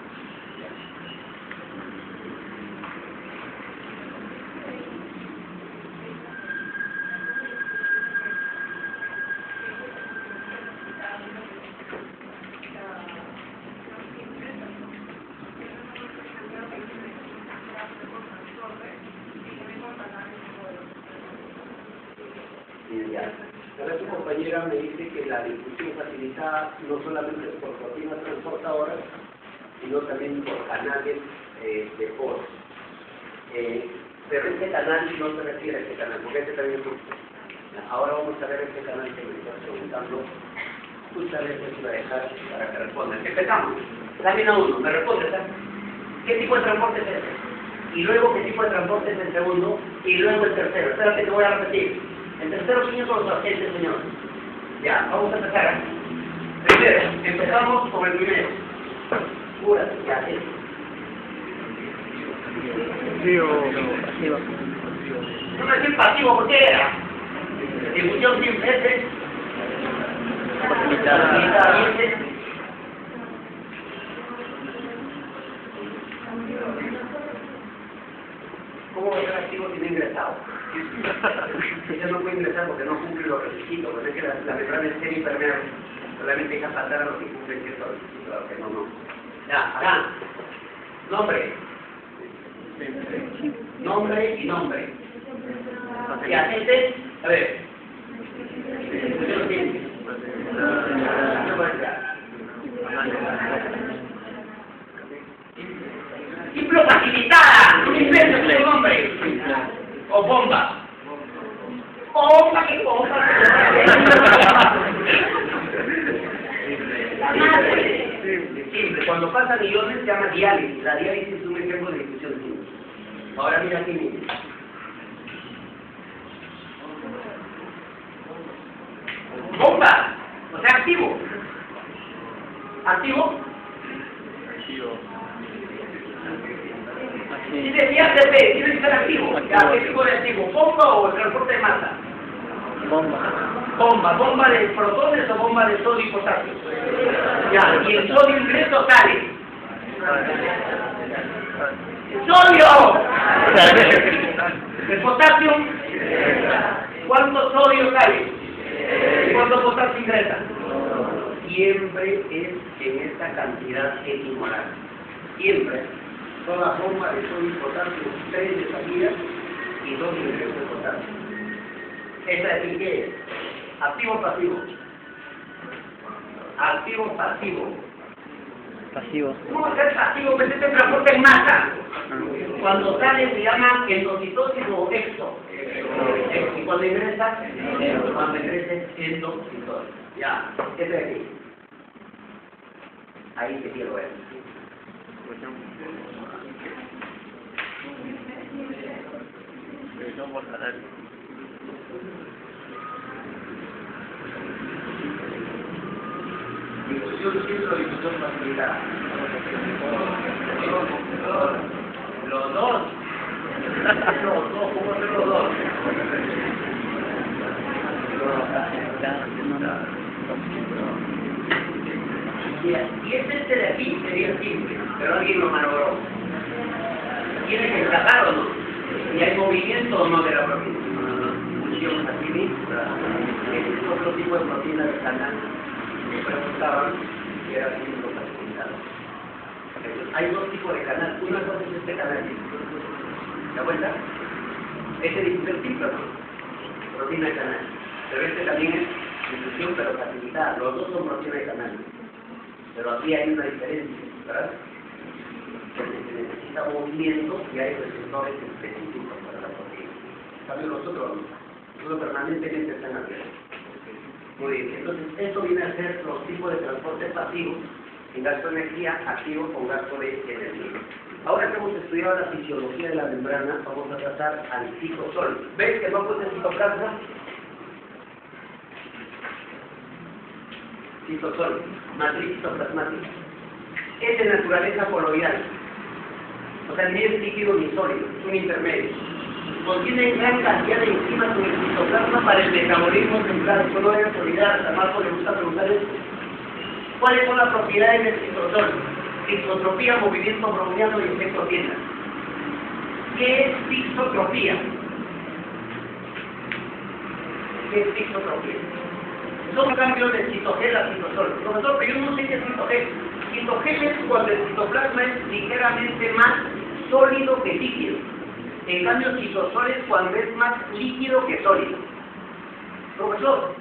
Ahora su compañera me dice que la difusión facilitada no solamente es por proteínas transportadoras, sino también por canales de poros. Pero este canal no se refiere a este canal, porque este también es un... Ahora vamos a ver este canal que me estás preguntando. Justamente se va a dejar para que respondan. Empezamos. Lámina 1, me responde, ¿sabes? ¿Qué tipo de transporte es ese? Y luego, ¿qué tipo de transporte es el segundo? Y luego el tercero. Espérate, te voy a repetir. El tercero, ¿quiénes son los agentes, señor? Ya, vamos a empezar. Primero, empezamos con el primero. Cura, ya, es. Pasivo. No me decís pasivo, ¿por qué era? Difusión simple, ese. ¿Cómo va a ser activo si no ingresado? Ella no puede ingresar porque no cumple los requisitos, porque es que la membrana es semi-permeable, solamente deja faltar a los que cumplen ciertos requisitos, a los que no. Ya, acá. Nombre. Nombre y nombre. Y agente, a ver. Simple facilitada, no inventes tu nombre. O bomba. ¡Pompa que pompa! Simple. Cuando pasan iones se llama diálisis. La diálisis es un ejemplo de difusión simple. Ahora mira aquí mismo. Bomba, o sea, activo. ¿Activo? Si decía ATP, tiene que ser activo. ¿Qué tipo de activo? ¿Bomba o transporte de masa? Bomba de protones o bomba de sodio y potasio. Ya, y el sodio ingresa sale. ¡Sodio! El potasio, ¿cuánto sodio sale? ¿Y cuánto potasio ingresa? Siempre es en esta cantidad equimolar. Siempre. Toda bomba de sodio y potasio, 3 de salida y 2 de ingreso de potasio. ¿Esta es qué es? ¿Activo o pasivo? Activo o pasivo. Pasivo. ¿Cómo va a ser pasivo? Pues este transporte en masa. Cuando sale se llama endocitosis o exo. Y cuando ingresa, cuando ingresa es endocitosis. Ya, este de aquí. Ahí te quiero ver. Difusión simple o difusión facilitada. Los dos. ¿Cómo hacer los dos? Y este de aquí sería simple, pero alguien lo malogró. Tiene que encajar o no. Y hay movimiento o no de la proteína. Función así misma. Este es otro tipo de proteína del canal. Me preguntaban si era simple o facilitado. Hay dos tipos de canal. Una cosa es este canal. ¿Se da cuenta? Este es difusión simple, ¿no? Proteína de canal. Pero este también es difusión pero facilitada. Los dos son proteína de canal. Pero aquí hay una diferencia, ¿verdad? Porque se necesita movimiento y hay receptores específicos para la proteína. En cambio nosotros permanentemente están abiertos. Muy bien, entonces esto viene a ser los tipos de transporte pasivo, en gasto de energía, activo con gasto de energía. Ahora que hemos estudiado la fisiología de la membrana, vamos a tratar al citosol. ¿Ves que no puse citoplasma? Citosol, matriz citoplasmática. Es de naturaleza coloidal. O sea, ni es líquido ni sólido, es un intermedio. Contiene gran cantidad de enzimas en el citoplasma para el metabolismo celular. Solo debe olvidar, a Marco le gusta preguntar esto. ¿Cuáles son las propiedades del citosol? Isotropía, movimiento browniano y efecto tienda. ¿Qué es isotropía? ¿Qué es isotropía? Son cambios de citogel a citosol. Profesor, pero yo no sé qué es citogel. Citogel es cuando el citoplasma es ligeramente más sólido que líquido. En cambio, citosol es cuando es más líquido que sólido. Profesor,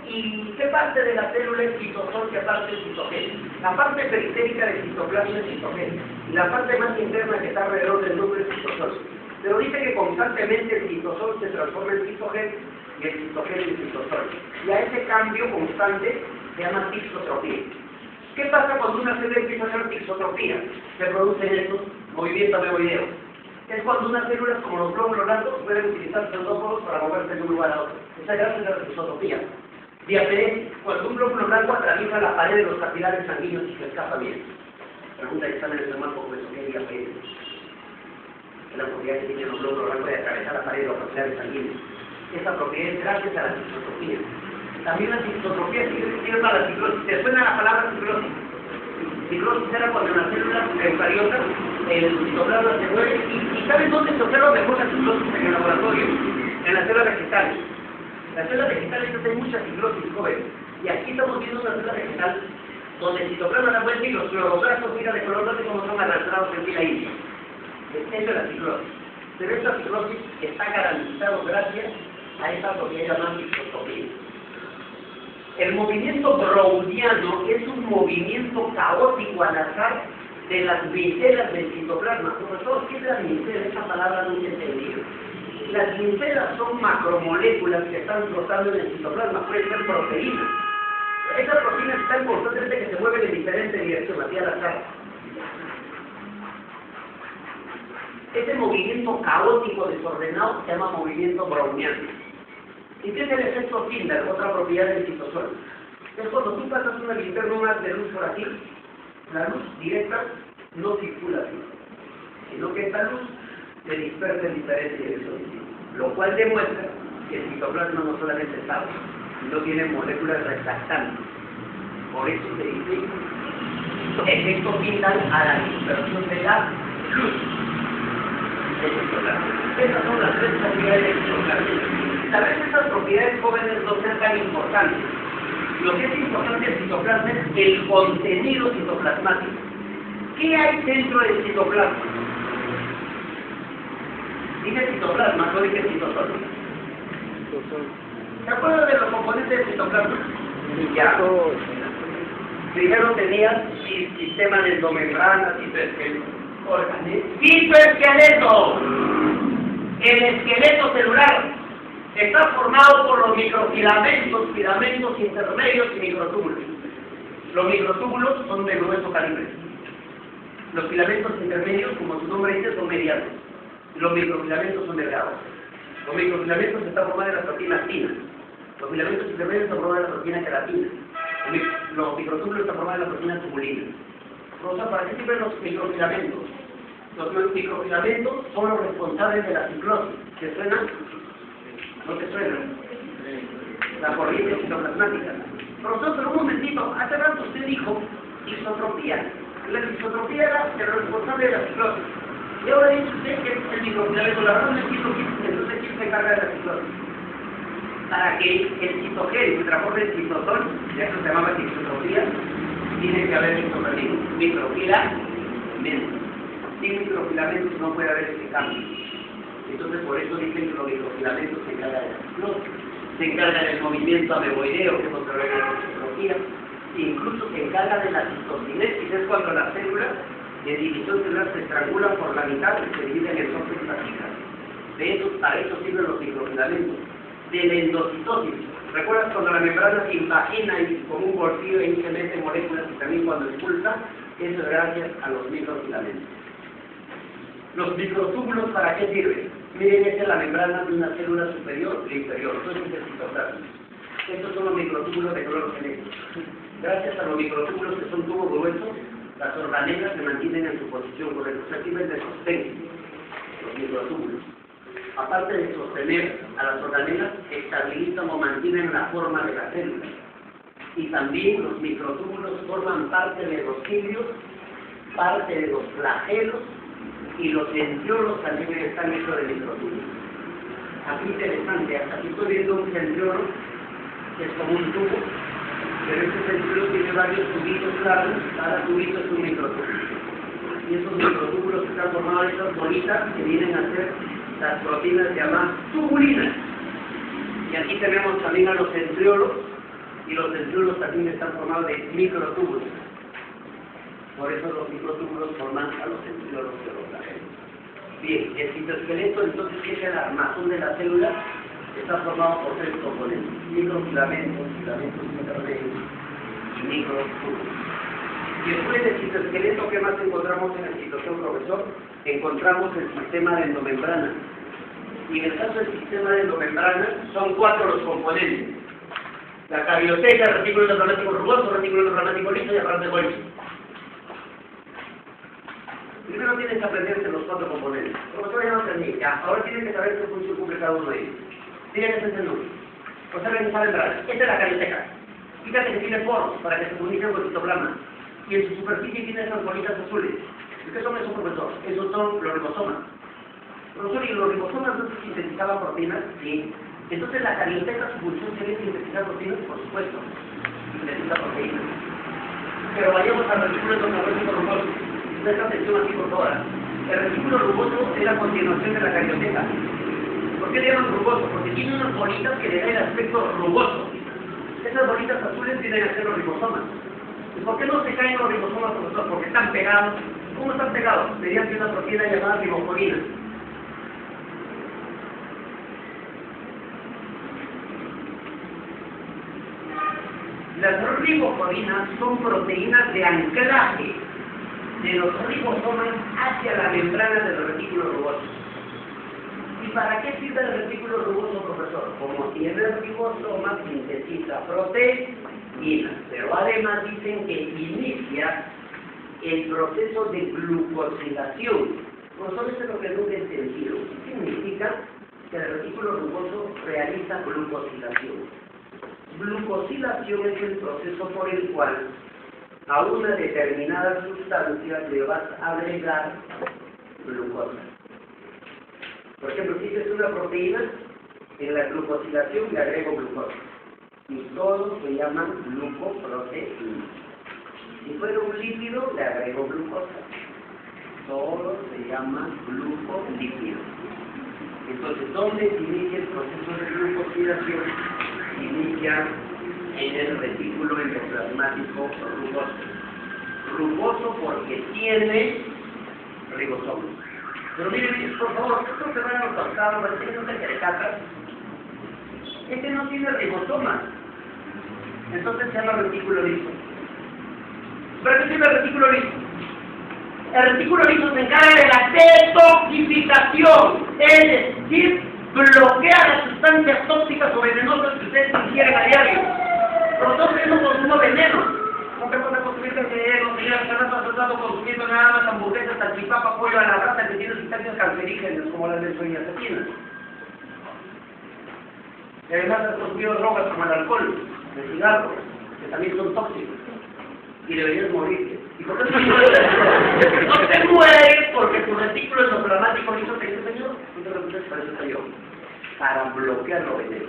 ¿y qué parte de la célula es citosol, qué parte es citogel? La parte periférica del citoplasma es citogel. Y la parte más interna que está alrededor del núcleo es citosol. Pero dice que constantemente el citosol se transforma en citogel y el citogel en citosol. Y a ese cambio constante se llama tixotropía. ¿Qué pasa cuando una célula empieza a hacer tixotropía? Se producen estos movimientos de video. Es cuando unas células como los glóbulos blancos pueden utilizar pseudópodos para moverse de un lugar a otro. Esa es gracias a la tixotropía. Diaperesis, cuando un glóbulo blanco atraviesa la pared de los capilares sanguíneos y se escapa bien. Pregunta que están en el marco con eso, ¿qué es diaperesis? Es la propiedad que tienen los glóbulos blancos de atravesar la pared de los capilares sanguíneos. Esa propiedad es gracias a la tixotropía. También la tixotropía sirve para la ciclosis. ¿Te suena la palabra ciclosis? Ciclosis era cuando en las células eucariotas el citoplasma se mueve. ¿Y saben dónde se observa mejor la ciclosis en el laboratorio? En las células vegetales. Las células vegetales hacen mucha ciclosis, joven. Y aquí estamos viendo una célula vegetal donde el citoplasma da vuelta y los cloroblastos, mira de color verde como son arrastrados en fila india. Esa es la ciclosis. Pero esta ciclosis está garantizado gracias a esa propiedad llamada tixotropía. El movimiento browniano es un movimiento caótico al azar de las micelas del citoplasma. Profesor, ¿qué es la micela? Esa palabra no se entendido. Las linceras son macromoléculas que están flotando en el citoplasma, pueden ser proteínas. Esas proteínas están constantemente que se mueven en diferentes direcciones, hacia la cara. Ese movimiento caótico desordenado se llama movimiento browniano. ¿Y qué es el efecto Tyndall, otra propiedad del citosol? Es cuando tú pasas una linterna, un haz de luz por aquí, la luz directa no circula así, sino que esta luz se dispersa en diferentes direcciones, lo cual demuestra que el citoplasma no solamente está, sino tiene moléculas refractantes. Por eso se dice efecto Tyndall a la dispersión de la luz. Esas son las tres propiedades del citoplasma. Tal vez estas propiedades jóvenes no sean tan importantes. Lo que es importante del citoplasma es el contenido citoplasmático. ¿Qué hay dentro del citoplasma? Dice citoplasma, no dice citosol. ¿Se acuerdan de los componentes del citoplasma? Ya. Primero tenía el sistema de endomembrana, citoesqueleto. El esqueleto celular está formado por los microfilamentos, filamentos intermedios y microtúbulos. Los microtúbulos son de grueso calibre. Los filamentos intermedios, como su nombre dice, son medianos. Los microfilamentos son delgados. Los microfilamentos están formados de la proteína actina. Los filamentos intermedios están formados de la proteína queratina. Los microtúbulos están formados de la proteína tubulina. Rosa, ¿para qué sirven los microfilamentos? Los microfilamentos son los responsables de la ciclosis. ¿Te suena? ¿No te suena? La corriente citoplasmática. Profesor, pero un momentito, hace rato usted dijo isotropía. La isotropía era el responsable de la ciclosis. Y ahora dice usted que es el microfilamento. La verdad no entiendo entonces quién se encarga de la ciclosis. Para que el citogel se transforme en citosol, ya eso se llamaba isotropía, tiene que haber microfilamentos. Sin microfilamentos no puede haber ese cambio. Entonces por eso dicen que los microfilamentos se encargan de la ciclosis, se encargan del movimiento ameboideo, que hemos hablado en la citología, incluso se encarga de la citocinesis, es cuando las células de división celular se estrangulan por la mitad y se dividen en dos células chicas. De eso, para eso sirven los microfilamentos. De la endocitosis, ¿recuerdas cuando la membrana se impagina y como un bolsillo ahí se meten moléculas y también cuando expulsa? Eso es gracias a los microfilamentos. Los microtúbulos, ¿para qué sirven? Miren, esta es la membrana de una célula superior e inferior, eso es el citoplasma. Estos son los microtúbulos de color celeste. Gracias a los microtúbulos que son tubos gruesos, las organelas se mantienen en su posición correcta, o sea, sirven de sostén, los microtúbulos. Aparte de sostener a las organelas, estabilizan o mantienen la forma de la célula. Y también los microtúbulos forman parte de los cilios, parte de los flagelos, y los centriolos también están hechos de microtúbulos. Aquí interesante, hasta aquí estoy viendo un centriolo que es como un tubo, pero este centriolo tiene varios tubitos largos, cada tubito es un microtúbulo. Y esos microtúbulos están formados de esas bolitas que vienen a ser las proteínas llamadas tubulinas. Y aquí tenemos también a los centriolos, y los centriolos también están formados de microtúbulos. Por eso los microtúbulos forman a los centriolos de los flagelos. Bien, el citoesqueleto entonces, que es el armazón de la célula, está formado por tres componentes: microfilamentos, filamentos intermedios y microtúbulos. Y después del citoesqueleto, ¿qué más encontramos en el citosol, profesor? Encontramos el sistema de endomembrana. Y en el caso del sistema de endomembrana, son 4 los componentes: la carioteca, el retículo endoplasmático rugoso, el retículo endoplasmático liso y aparte Golgi. Primero tienes que aprenderte los 4 componentes. Profesor, ya no aprendí. Ya, ahora tienes que saber qué función cumple cada uno de ellos. Tienes que entender uno. Profesor, esa membrana. Esta es la carioteca. Fíjate que tiene poros para que se comuniquen con el citoplasma. Y en su superficie tiene esas bolitas azules. ¿Y qué son esos, profesor? Esos son los ribosomas. Profesor, ¿y los ribosomas no se sintetizaban proteínas? Sí. Entonces la carioteca, su función sería sintetizar proteínas, por supuesto. Sintetiza proteínas. Pero vayamos al retículo endoplasmático rugoso. Presta atención aquí, por favor. El retículo rugoso es la continuación de la carioteca. ¿Por qué le llaman rugoso? Porque tiene unas bolitas que le dan el aspecto rugoso. Esas bolitas azules vienen a ser los ribosomas. ¿Y por qué no se caen los ribosomas, profesor? Porque están pegados. ¿Cómo están pegados? Mediante una proteína llamada ribofonina. ribosomas son proteínas de anclaje de los ribosomas hacia la membrana de los retículos rugosos. ¿Y para qué sirve el retículo rugoso, profesor? Como tiene el ribosoma, sintetiza proteínas, pero además dicen que inicia el proceso de glucosilación. Profesor, eso es lo que nunca he entendido. ¿Qué significa que el retículo rugoso realiza glucosilación? Glucosilación es el proceso por el cual a una determinada sustancia le vas a agregar glucosa. Por ejemplo, si es una proteína, en la glucosilación le agrego glucosa. Y todos se llaman glucoproteínas. Si fuera un líquido, le agrego glucosa. Todo se llama glucolípido. Entonces, ¿dónde se inicia el proceso de glucosilación? Se inicia en el retículo endoplasmático rugoso. Rugoso porque tiene ribosomas. Pero miren, por favor, esto se van a los parece que no se percatan. Este no tiene ribosomas. Entonces se llama retículo liso. ¿Para qué sirve el retículo liso? El retículo liso se encarga de la detoxificación, es decir, bloquea las sustancias tóxicas o venenosas que ustedes ingieren a diario. Nosotros no consumimos veneno. No te puedes consumir veneno, señora, que no estás consumiendo nada más hamburguesas, salchipapa, pollo a la brasa que tiene sustancias cancerígenas como las benzoiazepina. Y además has consumido drogas como el alcohol, el cigarro, que también son tóxicos. Y deberías morirte. ¿Y por qué no te mueres? Porque tu retículo endoplasmático hizo que ese señor, no te preocupes, para eso estoy yo. Para bloquear los venenos.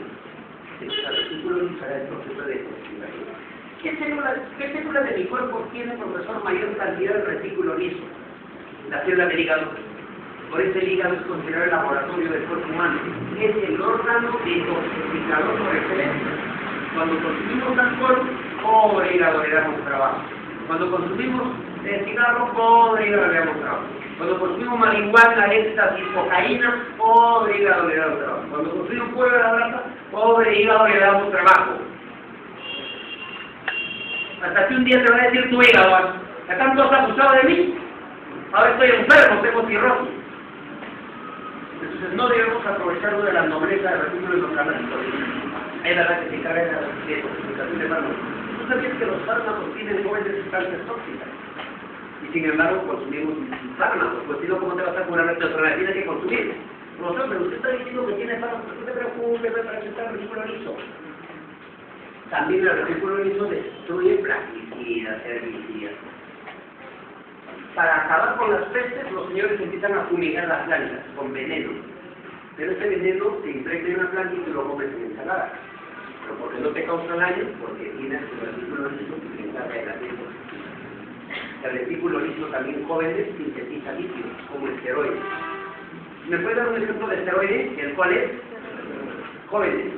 El retículo hará el proceso de detoxificación. ¿Qué célula de mi cuerpo tiene, profesor, mayor cantidad de retículo liso? La célula del hígado. Por eso el hígado es considerado el laboratorio del cuerpo humano. Es el órgano detoxificador por excelencia. Cuando consumimos alcohol, pobre hígado le damos trabajo. Cuando consumimos cigarro, pobre hígado le damos trabajo. Cuando consumimos marihuana, éxtasis, cocaína, pobre hígado le damos trabajo. Cuando consumimos pollo de la brasa, pobre hígado le damos trabajo. Hasta que un día te va a decir tu hígado, ¿a tanto has abusado de mí? Ahora estoy enfermo, tengo cirrosis. Entonces no debemos aprovecharlo de la nobleza del retículo endoplasmático. Es verdad que se encarga de la detoxificación de fármacos. ¿Tú sabías que los fármacos tienen jóvenes sustancias tóxicas? Y sin embargo consumimos fármacos, pues si no, ¿cómo te vas a curar de tu enfermedad? Tienes que consumir. Profesor, pero usted está diciendo que tiene fármacos, no te preocupes, para que está el retículo liso. También el retículo liso destruye plaguicidas, herbicidas. Para acabar con las pestes, los señores empiezan a fumigar las plantas con veneno. Pero ese veneno se impregna en una planta y tú lo comes en ensalada. Pero porque no te causa daño, porque tienes el retículo liso que se encarga de la detoxificación. El retículo liso también jóvenes sintetiza líquidos, como esteroides. ¿Me puede dar un ejemplo de esteroide? ¿El cual es? Jóvenes.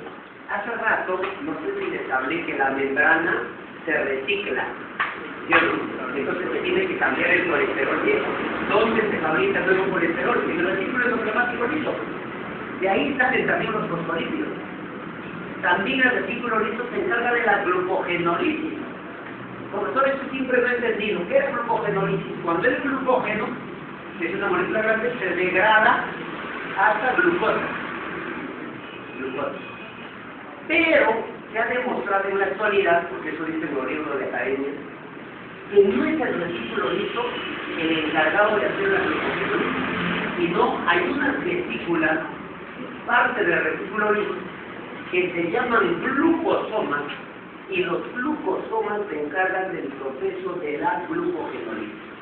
Hace rato, no sé si les hablé que la membrana se recicla. Entonces se tiene que cambiar el colesterol viejo. ¿Dónde se fabrica el nuevo colesterol? En el retículo endoplasmático liso. De ahí salen también los fosfolípidos. También el retículo liso se encarga de la glucogenolisis. Profesor, eso siempre no he entendido. ¿Qué es glucogenolisis? Cuando el glucógeno, que es una molécula grande, se degrada hasta glucosa. Pero se ha demostrado en la actualidad, porque eso dice el libro de academia, que no es el retículo liso el encargado de hacer la glucogenolisis, sino hay unas vesículas, parte del retículo liso, que se llaman glucosomas, y los glucosomas se encargan del proceso de la glucogenolisis.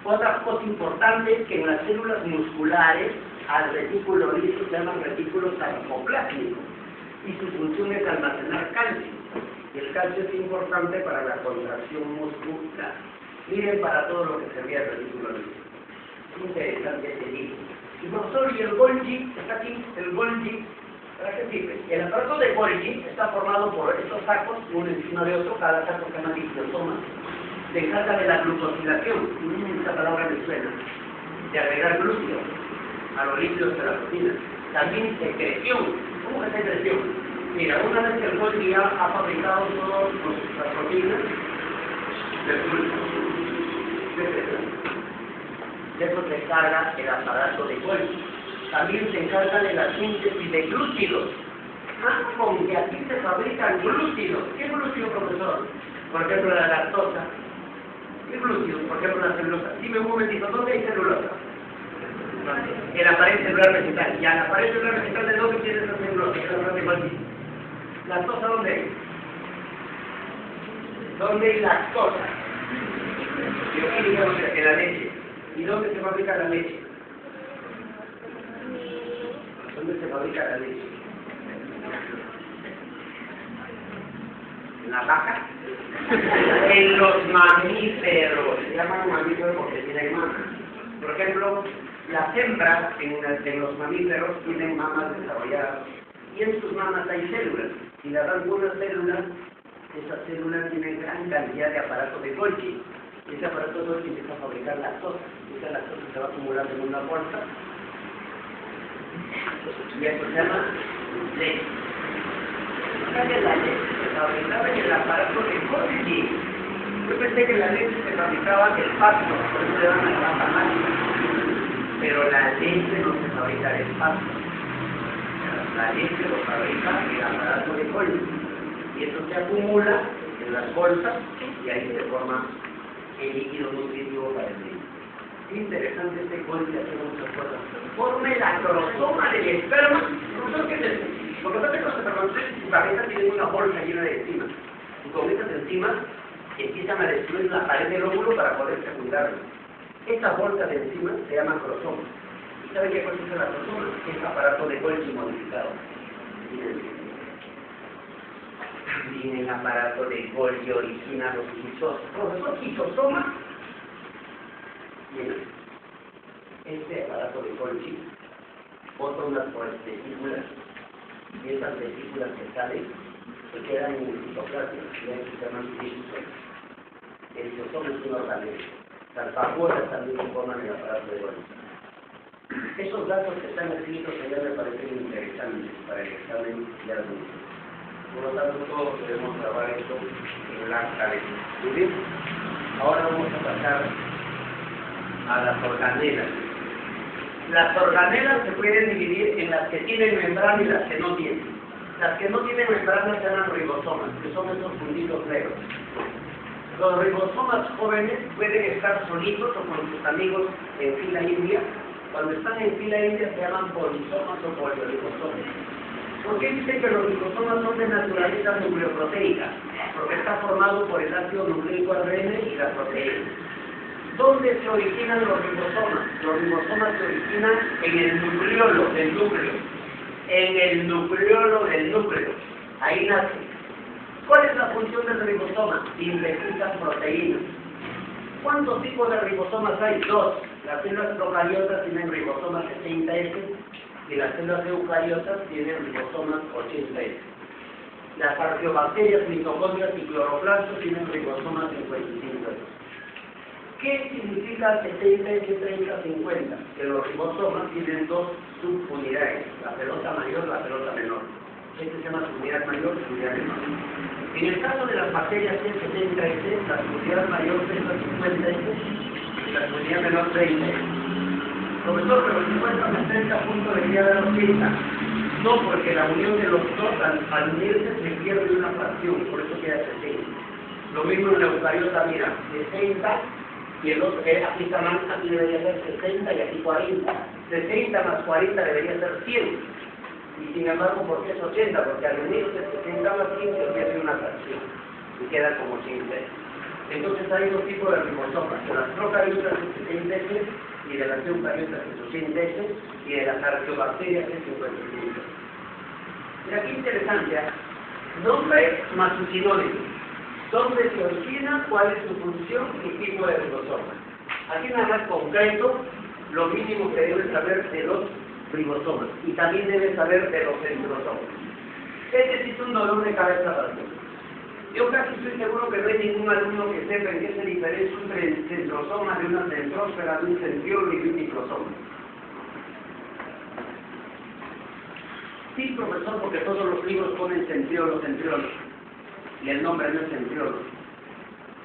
Otra cosa importante es que en las células musculares al retículo liso se llama retículo sarcoplásmico y su función es almacenar calcio. Y el calcio es importante para la contracción muscular. Miren para todo lo que servía el retículo liso. Interesante este libro. Y profesor, ¿y el Golgi? Está aquí, el Golgi. ¿Para qué sirve? El aparato de Golgi está formado por estos sacos, uno encima de otro, cada saco se llama lisosomas. Se encarga de la glucosilación, esta palabra me suena, de agregar glúcidos a los lípidos de la proteína. También secreción. ¿Cómo es secreción? Mira, una vez que el Golgi ya ha fabricado todas las proteínas del glúcido, de eso se encarga el aparato de Golgi. También se encarga de la síntesis de glúcidos. Ah, con que aquí se fabrican glúcidos. ¿Qué glúcido, profesor? Por ejemplo, la lactosa. ¿Qué glúcidos? Por ejemplo, la celulosa. Dime un momentito, ¿dónde hay celulosa? En la pared celular vegetal. ¿Y a la pared celular vegetal de dónde tiene esa celulosa? ¿Lactosa dónde hay? ¿Dónde hay lactosa? Bioquímica, en la leche. ¿Y dónde se fabrica la leche? ¿Dónde se fabrica la leche? ¿En la vaca? En los mamíferos. Se llaman mamíferos porque tienen mamas. Por ejemplo, las hembras en los mamíferos tienen mamas desarrolladas. Y en sus mamas hay células. Si le dan una célula, esas células tienen gran cantidad de aparato de Golgi. Ese aparato de Golgi empieza a fabricar lactosa. Esa lactosa se va acumulando en una bolsa. Y eso se llama leche. La leche se fabricaba en el aparato de Golgi. Yo pensé que la leche se fabricaba en el pasto, por eso le dan la grasa mágica. Pero la leche no se fabrica en el pasto. La leche lo fabrica en el aparato de Golgi. Y eso se acumula en las bolsas y ahí se forma el líquido nutritivo para el niño. Interesante este Golgi, hace muchas cosas. Forma el acrosoma del esperma. ¿Profesor qué es eso? Porque no tengo que su cabeza tiene una bolsa llena de enzimas. Y con esas enzimas empiezan a destruir la pared del óvulo para poder fecundarlo. Esta bolsa de enzimas se llama acrosoma. ¿Y saben qué cosa es el acrosoma? Es el aparato de Golgi modificado. También el aparato de Golgi origina los lisosomas. Profesor, lisosomas. Bien, este aparato de Golgi bota unas vesículas y esas vesículas que salen se quedan en el citoplasma y ahí se llaman lisosomas. El lisosoma es un organismo. Las vacuolas también se forman en el aparato de Golgi. Esos datos que están escritos allá me parecen interesantes para el examen de adultos. Por lo tanto, todos debemos grabar esto en la cabeza. Muy bien. Ahora vamos a pasar a las organelas. Las organelas se pueden dividir en las que tienen membrana y las que no tienen. Las que no tienen membrana se llaman ribosomas, que son esos puntitos negros. Los ribosomas jóvenes pueden estar solitos o con sus amigos en fila india. Cuando están en fila india se llaman polisomas o polioribosomas. ¿Por qué dicen que los ribosomas son de naturaleza nucleoproteica? Porque está formado por el ácido nucleico ARN y la proteína. ¿Dónde se originan los ribosomas? Los ribosomas se originan en el nucleolo del núcleo. En el nucleolo del núcleo. Ahí nace. ¿Cuál es la función del ribosoma? Sintetizan proteínas. ¿Cuántos tipos de ribosomas hay? Dos. Las células procariotas tienen ribosomas 60S y las células eucariotas tienen ribosomas 80S. Las arqueobacterias, mitocondrias y cloroplastos tienen ribosomas 55S. ¿Qué significa 70S, 30, 50? Que los ribosomas tienen dos subunidades, la pelota mayor y la pelota menor. Este se llama subunidad mayor y subunidad menor. En el caso de las bacterias C70S, la subunidad mayor es la 50S y la subunidad menor 30S. Profesor, pero 50 más 30 puntos debería dar 80. No, porque la unión de los dos al unirse se pierde una fracción, por eso queda 60. Lo mismo en la eucariota, mira, 60 y el otro, aquí está más, aquí debería ser 60 y aquí 40. 60 más 40 debería ser 100. Y sin embargo, ¿por qué es 80? Porque al unirse 60 más 15 pierde una fracción y queda como 80. Entonces hay dos tipos de ribosomas, de las procariotas es 60S y de las eucariotas es 80S y de las arqueobacterias es 55. Mira qué interesante, ¿eh? Nombre más su sinónimo. ¿Dónde se origina? ¿Cuál es su función y tipo de ribosoma? Aquí nada más concreto lo mínimo que debes saber de los ribosomas y también debes saber de los centrosomas. Este sí es un dolor de cabeza para ti. Yo casi estoy seguro que no hay ningún alumno que sepa en qué se diferencia un centrosoma de una centrósfera, de un centriolo y de un microsoma. Sí, profesor, porque todos los libros ponen centriolo, centriolo. Y el nombre no es centriolo.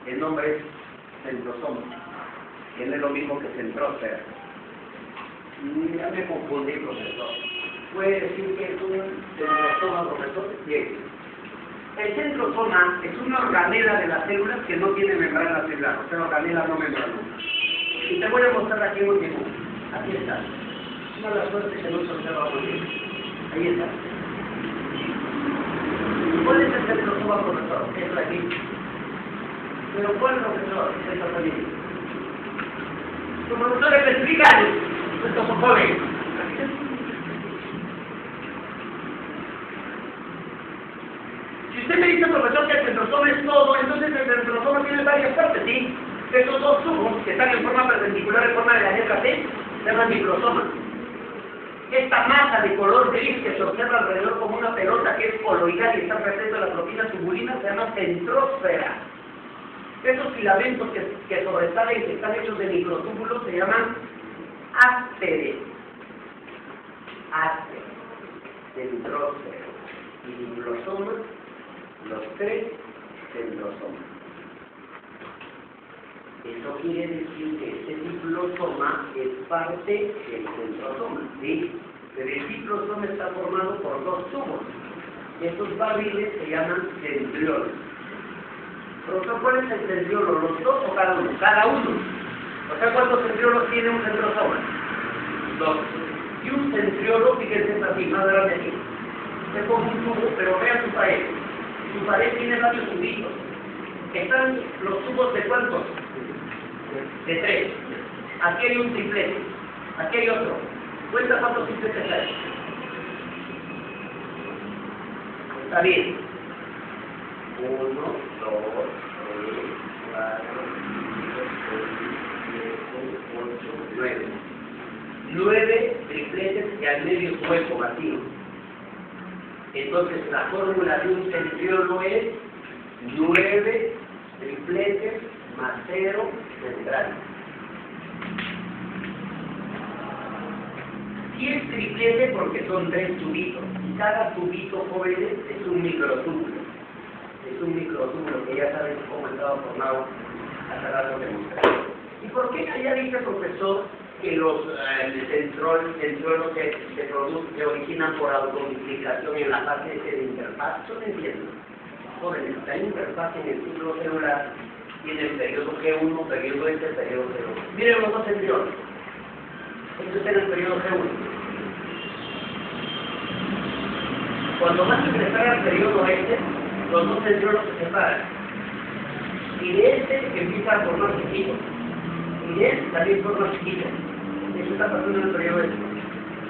El nombre es centrosoma. Que no es lo mismo que centrósfera. Ya me confundí, profesor. ¿Puede decir que es un centrosoma, profesor? Bien. El centrosoma es una organela de las células que no tiene membrana celular, o sea, organela no membranosa. Y te voy a mostrar aquí un último. Aquí está. Una de las suerte que no se observa muy bien. Ahí está. ¿Cuál es el centrosoma, profesor? Es aquí. Pero ¿cuál, profesor? Es esta familia. Los profesores me explican. Estos son jóvenes. Si usted me dice, profesor, que el centrosoma es todo, entonces el centrosoma tiene varias partes, ¿sí? Estos dos tubos que están en forma perpendicular en forma de la letra T se llaman microsoma. Esta masa de color gris que se observa alrededor como una pelota que es coloidal y está presente en la proteína tubulina se llama centrósfera. Esos filamentos que sobresalen, que están hechos de microtúbulos, se llaman ásteres. Ásteres. Centrósfera. Y microsomas, los tres centrosomas. Eso quiere decir que este diplosoma es parte del centrosoma, ¿sí? Pero el diplosoma está formado por dos tubos. Estos barriles se llaman centriolos. Profesor, ¿cuál es el centriolo? ¿Los dos o cada uno? Cada uno. O sea, ¿cuántos centriolos tiene un centrosoma? Dos. Y un centriolo, fíjense, es así, más grande aquí. Se pone un tubo, pero vean su pared. Su pared tiene varios tubitos. ¿Están los tubos de cuántos? De tres. Aquí hay un triplete. Aquí hay otro. Cuenta cuántos tripletes hay. Está bien. 1, 2, 3, 4, 5, 6, 7, 8, 9. 9 tripletes y al medio es hueco vacío. Entonces la fórmula de un centriolo es 9 tripletes más 0 central. Y es triplete porque son 3 tubitos. Y cada tubito, jóvenes, es un microtúbulo. Es un microtúbulo que ya saben cómo estaba formado hace rato de mostrar. ¿Y por qué allá dice, profesor, que los centriolos se originan por autoduplicación en la fase de interfaz? Yo no entiendo. Jóvenes, la interfaz en el ciclo celular tiene el periodo G1, periodo S, periodo G2. Miren los dos centriolos. Este es el periodo G1. Cuando van a ingresar al periodo S, los dos centriolos se separan. Y de este empieza a formar chiquitos. Y de este también forma chiquitos. Eso está pasando en el periodo S.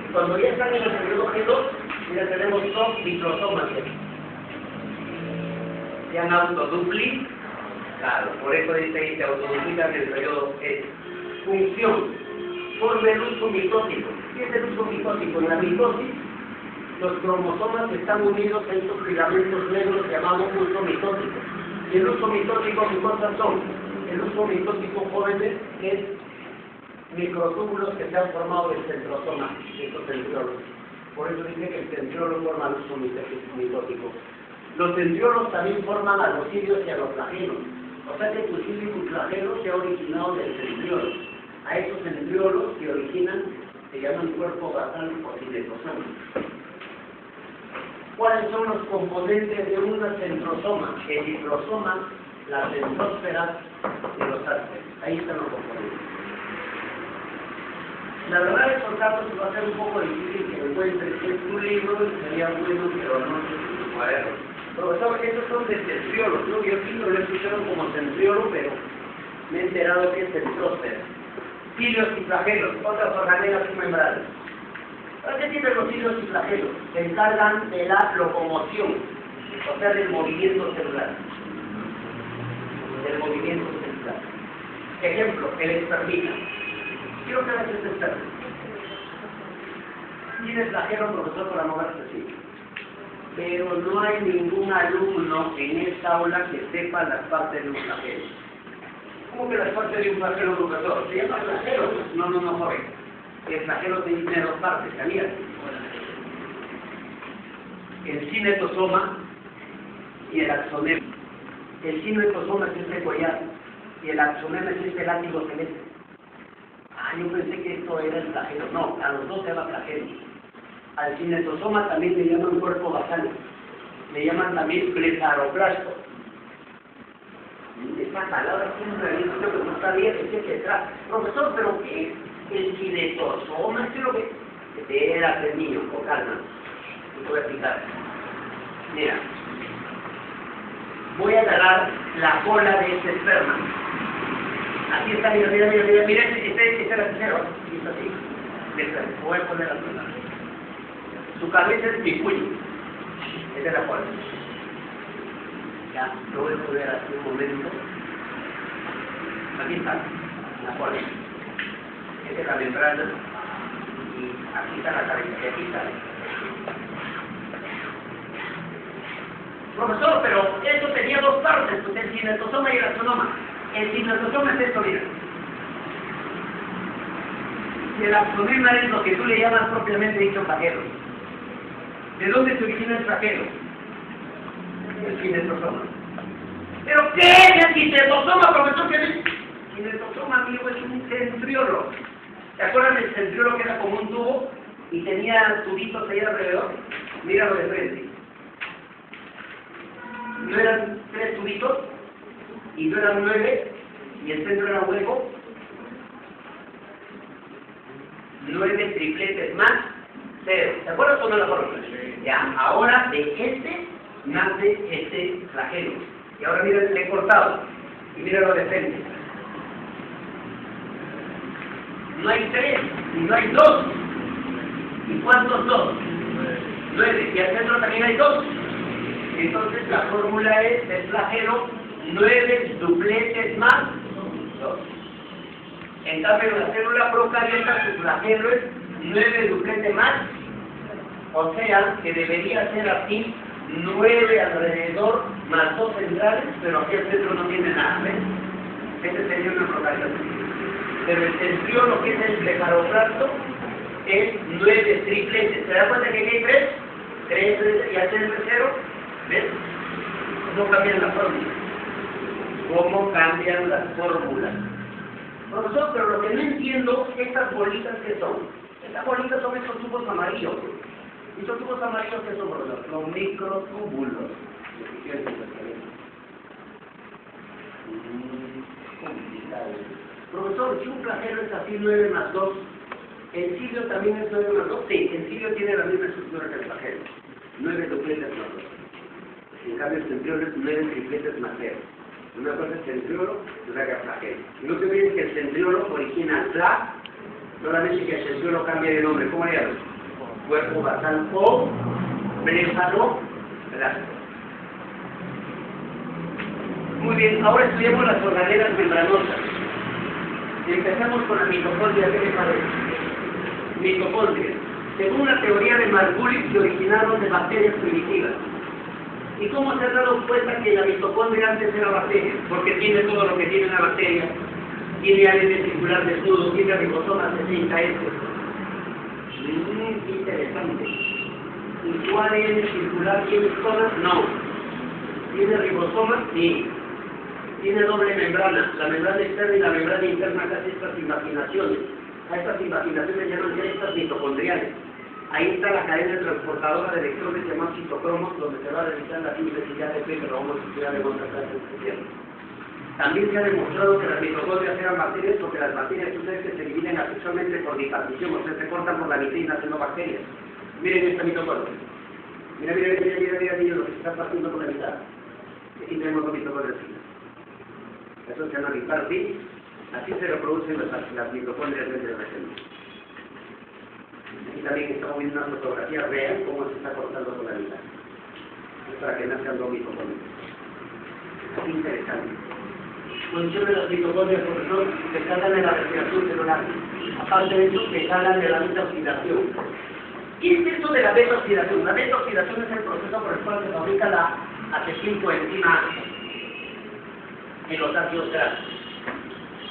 Y cuando ya están en el periodo G2, mira, tenemos dos microsomas. Se han autoduplicado. Claro, por eso dice que se autoduplican en el periodo S. Función. Forma el uso mitótico. ¿Qué es el uso mitótico? En la mitosis, los cromosomas están unidos a estos filamentos negros llamados uso mitótico. Y el uso mitótico, ¿qué cosas son? El uso mitótico, jóvenes, es microtúbulos que se han formado del centrosoma, estos centriolos. Por eso dice que el centriolo forma el uso mitótico. Los centriolos también forman a los cilios y a los flagelos. O sea que tu cilio y tu flagelo se ha originado del centriolo. A esos centriolos que originan se llaman cuerpo basal o cinetosoma. ¿Cuáles son los componentes de una centrosoma? El diplosoma, la centrósfera y los ásteres. Ahí están los componentes. La verdad, estos datos va a ser un poco difícil que me encuentre en un libro y sería bueno, pero no sé si cuaderno. Profesor, estos son de centriolos, ¿no? Yo aquí no lo he escuchado como centriolo, pero me he enterado que es centrósfera. Cilios y flagelos, otras organelas y membranas. ¿Para qué sirven los cilios y flagelos? Se encargan de la locomoción, o sea, del movimiento celular. Del movimiento celular. Ejemplo, el espermita. Quiero que veas este esperma. Tiene flagelo, profesor, para moverse así. Pero no hay ningún alumno en esta aula que sepa las partes de un flagelo. ¿Cómo que las partes de un flagelo, profesor? ¿Se llama flagelo? No, joven. El flagelo tiene dos partes, ¿sabías? el cinetosoma y el axonema. El cinetosoma es este collar y el axonema es este látigo celeste. Ah, yo pensé que esto era el flagelo. No, a los dos se llama flagelo. Al cinetosoma también le llaman cuerpo basal. Le llaman también blefaroplasto. Esta palabra siempre no está bien, es que detrás. Profesor, ¿pero qué es el cinetosoma? ¿Qué es lo que...? Espérate, niño, con calma. Te voy a explicar. Mira. Voy a agarrar la cola de este esperma. Aquí está, mira, este es el cero. Y es así. Mira, voy a poner así. Su cabeza es mi puño. Esta es la cola. Ya, lo voy a poner así un momento. Aquí está, la cola. Esta es la membrana. Y aquí está la cabeza. Y aquí está. Profesor, pero eso tenía dos partes, pues el cinetosoma y el axonoma. El cinetosoma es esto, mira. Y el axonema es lo que tú le llamas propiamente dicho flagelo. ¿De dónde se origina el flagelo? El cinetosoma. ¿Pero qué es el cinetosoma, profesor? ¿Qué es? El cinetosoma, amigo, es un centriolo. ¿Te acuerdas del centriolo que era como un tubo y tenía tubitos ahí alrededor? Míralo de frente. No eran 3 tubitos y no eran 9 y el centro era hueco. 9 tripletes más 0. ¿Te acuerdas o no la fórmula? Ya, ahora de este nace este flagelo. Y ahora mira el he cortado y míralo de frente. No hay 3 y no hay 2. ¿Y cuántos 2? 9. Y al centro también hay 2. Entonces la fórmula es del flagelo 9 dupletes más 2. En cambio en la célula procariota su flagelo es 9 dupletes más, o sea que debería ser así 9 alrededor más 2 centrales, pero aquí el centro no tiene nada, ¿ves? Este sería una procariota. Pero el centriolo, que es el blefaroplasto, es 9 tripletes. ¿Te das cuenta que aquí hay 3? 3 y al centro 0. ¿Ves? ¿Cómo cambian las fórmulas? ¿Cómo cambian las fórmulas? Profesor, pero lo que no entiendo, estas bolitas que son. Estas bolitas son estos tubos amarillos. ¿Y estos tubos amarillos qué son, profesor? Los microtúbulos. Profesor, si un flagelo es así 9 más 2, ¿el cilio también es 9 más 2? Sí, el cilio tiene la misma estructura que el flagelo. 9 dupletes más 2. En cambio, el centriolo es 9 tripletes más 0. Una cosa es centriolo y otra que es flagelo. Y no se olviden que el centriolo origina flag, solamente que el centriolo cambia de nombre. ¿Cómo le llaman? Cuerpo basal o blefaroplasto. Muy bien, ahora estudiamos las organelas membranosas. Empezamos con la mitocondria. ¿Qué les parece? Mitocondria. Según la teoría de Margulis, se originaron de bacterias primitivas. ¿Y cómo se han dado cuenta que la mitocondria antes era bacteria? Porque tiene todo lo que tiene una bacteria. Tiene ADN circular desnudo, tiene ribosomas 60S. Interesante. ¿Y su ADN circular tiene zonas? No. ¿Tiene ribosomas? Sí. Tiene doble membrana, la membrana externa y la membrana interna, casi estas invaginaciones. A estas invaginaciones llaman crestas mitocondriales. Ahí está la cadena transportadora de electrones llamados citocromos, donde se va a realizar la síntesis de ATP, pero vamos a estudiar en otra clase especial. También se ha demostrado que las mitocondrias eran bacterias porque las bacterias ustedes que se dividen asexualmente por bipartición, o sea, se cortan por la mitad y nacen no bacterias. Miren esta mitocondria. Mira lo que se está partiendo por la mitad. Aquí tenemos dos mitocondrias. Eso se llama bipartis. Así se reproducen las mitocondrias dentro de la célula. Aquí también estamos viendo una fotografía real cómo se está cortando por la mitad. Es para que nazcan dos mitocondrias. Es interesante. Función de las mitocondrias, profesor, se encargan de la respiración celular. Aparte de eso, se encargan de la beta-oxidación. ¿Qué es eso de la beta-oxidación? La beta-oxidación es el proceso por el cual se fabrica la acetilcoenzima en los ácidos grasos.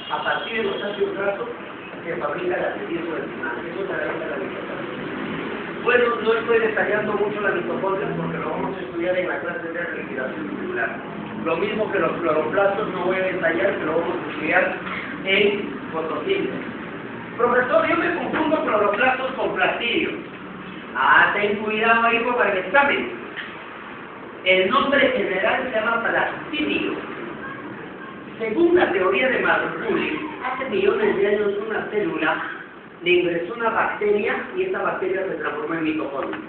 A partir de los ácidos grasos se fabrica la acetilcoenzima. Eso se realiza la mitocondria. Bueno, no estoy detallando mucho la mitocondria porque vamos a estudiar en la clase de respiración celular. Lo mismo que los cloroplastos, no voy a detallar, pero vamos a estudiar en fotosíntesis. Profesor, yo me confundo cloroplastos con plastidios. Ten cuidado, hijo, para el examen. El nombre general se llama plastidio. Según la teoría de Marculi, hace millones de años una célula le ingresó una bacteria y esta bacteria se transformó en mitocondria.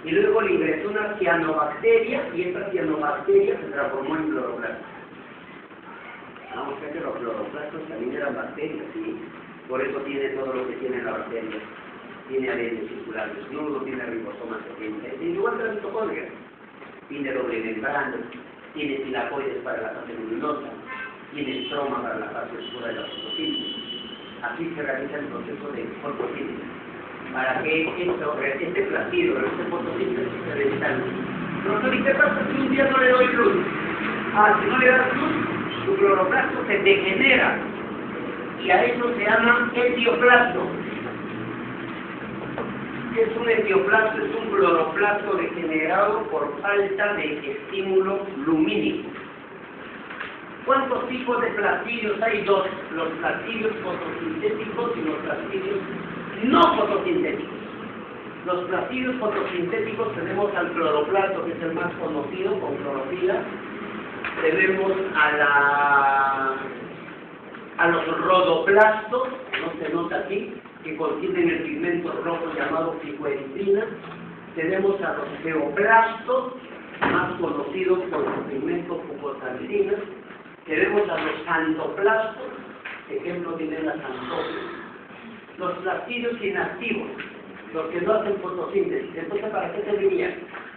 Y luego le ingresó una cianobacteria y esta cianobacteria se transformó en cloroplastos. Vamos a ver que los cloroplastos también eran bacterias, ¿sí? Por eso tiene todo lo que tiene la bacteria. Tiene ADN circular, no lo tiene ribosomas 70, igual que la mitocondria. Tiene doble membrana, tiene tilacoides para la fase luminosa, tiene estroma para la fase oscura de la fotosíntesis. Así se realiza el proceso de fotosíntesis. Para que este plastido, este fotosíntesis se desarrolle. Profesor, ¿y qué pasa si un día no le doy luz? Si no le das luz, su cloroplasto se degenera. Y a eso se llama etioplasto. ¿Qué es un etioplasto? Es un cloroplasto degenerado por falta de estímulo lumínico. ¿Cuántos tipos de plastidios hay? Dos, los plastidios fotosintéticos y los plastidios no fotosintéticos. Los plastidios fotosintéticos tenemos al cloroplasto, que es el más conocido, con clorofila. Tenemos a los rodoplastos, no se nota aquí, que contienen el pigmento rojo llamado picoeritrina. Tenemos a los geoplastos, más conocidos por su pigmento fucosantina. Tenemos a los xantoplastos, ejemplo tienen las xantosis. Los plastidios inactivos, los que no hacen fotosíntesis. Entonces, ¿para qué servirían?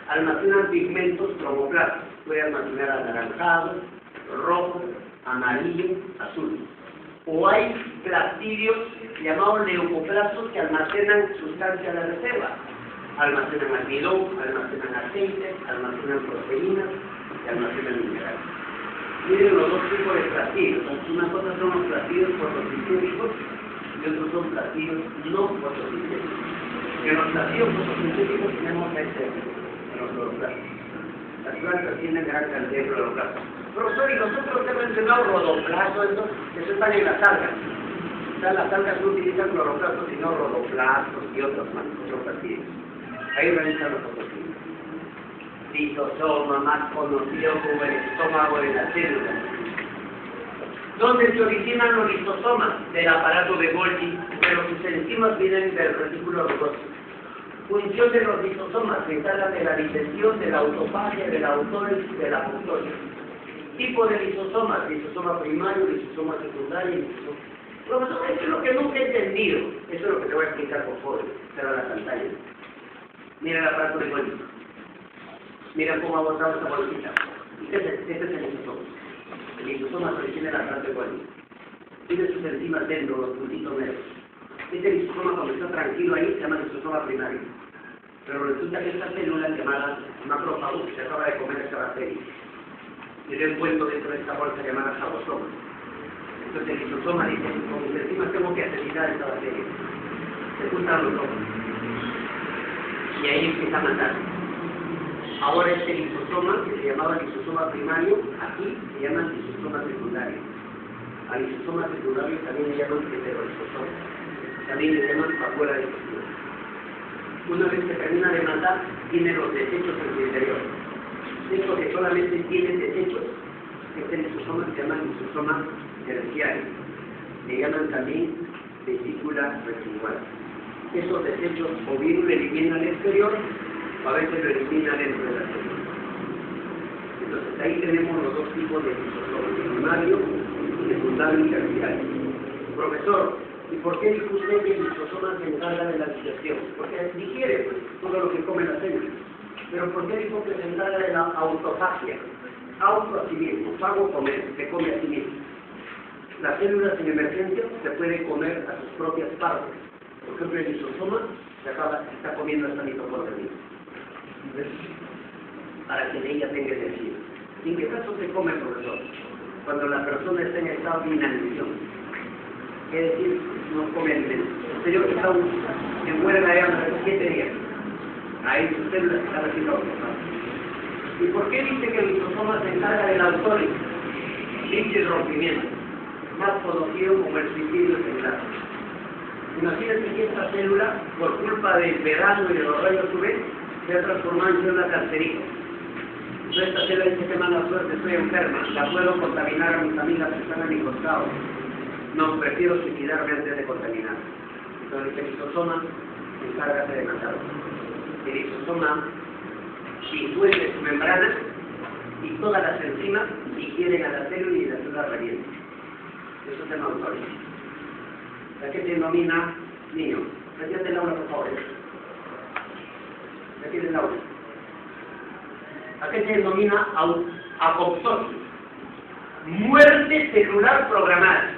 Almacenan pigmentos cromoplastos. Puede almacenar anaranjado, rojo, amarillo, azul. O hay plastidios llamados leucoplastos que almacenan sustancias de reserva. Almacenan almidón, almacenan aceite, almacenan proteínas y almacenan minerales. Miren los dos tipos de plastidios. Una cosa son los plastidios fotosintéticos y otros son plastidios no fotosintéticos. En los plastidios fotosintéticos tenemos en los cloroplastos. Las plantas tienen gran cantidad de cloroplastos. Profesor, y nosotros hemos mencionado rodoplastos, eso están en las algas. Las algas no utilizan cloroplastos, sino rodoplastos y otros plastidios. Ahí realizan los fotosíntesis. Lisosoma, más conocido como el estómago de la célula. ¿Dónde se originan los lisosomas? Del aparato de Golgi, pero sus enzimas vienen del retículo rugoso. Función de los lisosomas: se encarga de la digestión, de la autofagia, de la autólisis y de la apoptosis. Tipo de lisosomas: lisosoma primario, lisosoma secundario y lisosoma. Profesor, eso es lo que nunca he entendido. Eso es lo que te voy a explicar por favor. Será la pantalla. Mira el aparato de Golgi. Mira cómo ha botado esta bolsita. Este es el lisosoma. El lisosoma se origina en la parte de Golgi. Tiene sus enzimas dentro, los puntitos negros. Este lisosoma, cuando está tranquilo ahí, se llama lisosoma primario. Pero resulta que esta célula llamada macrófago se acaba de comer esta bacteria. Tiene envuelto dentro de esta bolsa llamada fagosoma. Entonces el lisosoma dice: con mis enzimas tengo que asesinar esta bacteria. Se juntan los ojos. Y ahí empieza a matar. Ahora este lisosoma, que se llamaba lisosoma primario, aquí se llama lisosoma secundario. Al lisosoma secundario también le llaman heterolisosoma. También le llaman vacuola digestiva. Una vez que termina de matar, tiene los desechos en su interior. Esto que solamente tiene desechos, este lisosoma se llama lisosoma terciario. Le llaman también vesícula residual. Esos desechos o bien lo eliminan al exterior, o a veces lo elimina dentro de la célula. Entonces ahí tenemos los dos tipos de lisosomas: primario, secundario y terciario. Profesor, ¿y por qué dijo usted que el lisosoma se encarga de la digestión? Porque digiere todo lo que come la célula. Pero ¿por qué dijo que se encarga de la autofagia? Auto a sí mismo, fago comer, se come a sí mismo. Las células en emergencia se pueden comer a sus propias partes. Por ejemplo, el lisosoma está comiendo esta mitocondria para que de ella tenga energía. ¿En qué caso se come, profesor? Cuando la persona está en estado de inanición. Es decir, no come alimentos. El señor que está en huelga de hambre 7 días. Ahí sus células están haciendo autofagia. ¿Y por qué dice que el lisosoma se encarga del autólisis? Líquido rompimiento, más conocido como el suicidio celular. Imagínense que esta célula, por culpa del verano y de los rayos UV, se ha transformado en célula cancerígena. Entonces esta célula dice que mala suerte, estoy enferma, la puedo contaminar a mis amigas que están a mi costado. No, prefiero suicidarme antes de contaminar. Entonces el lisosoma encárgase de matarlo. El lisosoma disuelve su membrana y todas las enzimas digieren a la célula y la célula revienta. Eso se llama autólisis. ¿A qué se denomina niño? Retírate el aula, por favor. Retírate el aula. ¿A qué se denomina apoptosis? Muerte celular programada.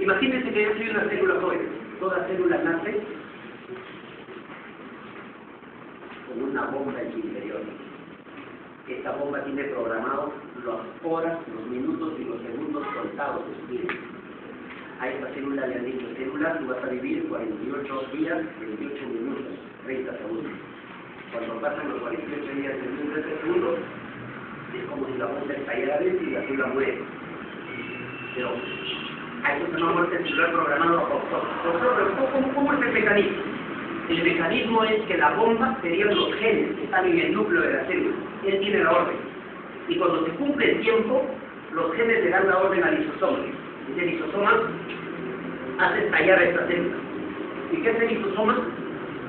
Imagínense que yo soy una célula joven. Toda célula nace con una bomba en su interior. Esta bomba tiene programados las horas, los minutos y los segundos contados de su vida. A esta célula le han dicho, célula, tú vas a vivir 48 días, 28 minutos, 30 segundos. Cuando pasan los 48 días y 30 segundos, es como si la bomba estallara dentro y la célula muere. Pero a eso se llama muerte celular programado a apoptosis. ¿Cómo es el mecanismo? El mecanismo es que la bomba serían los genes que están en el núcleo de la célula. Él tiene la orden. Y cuando se cumple el tiempo, los genes le dan la orden al lisosoma. Y el lisosoma hace estallar esta célula. ¿Y qué hace el lisosoma?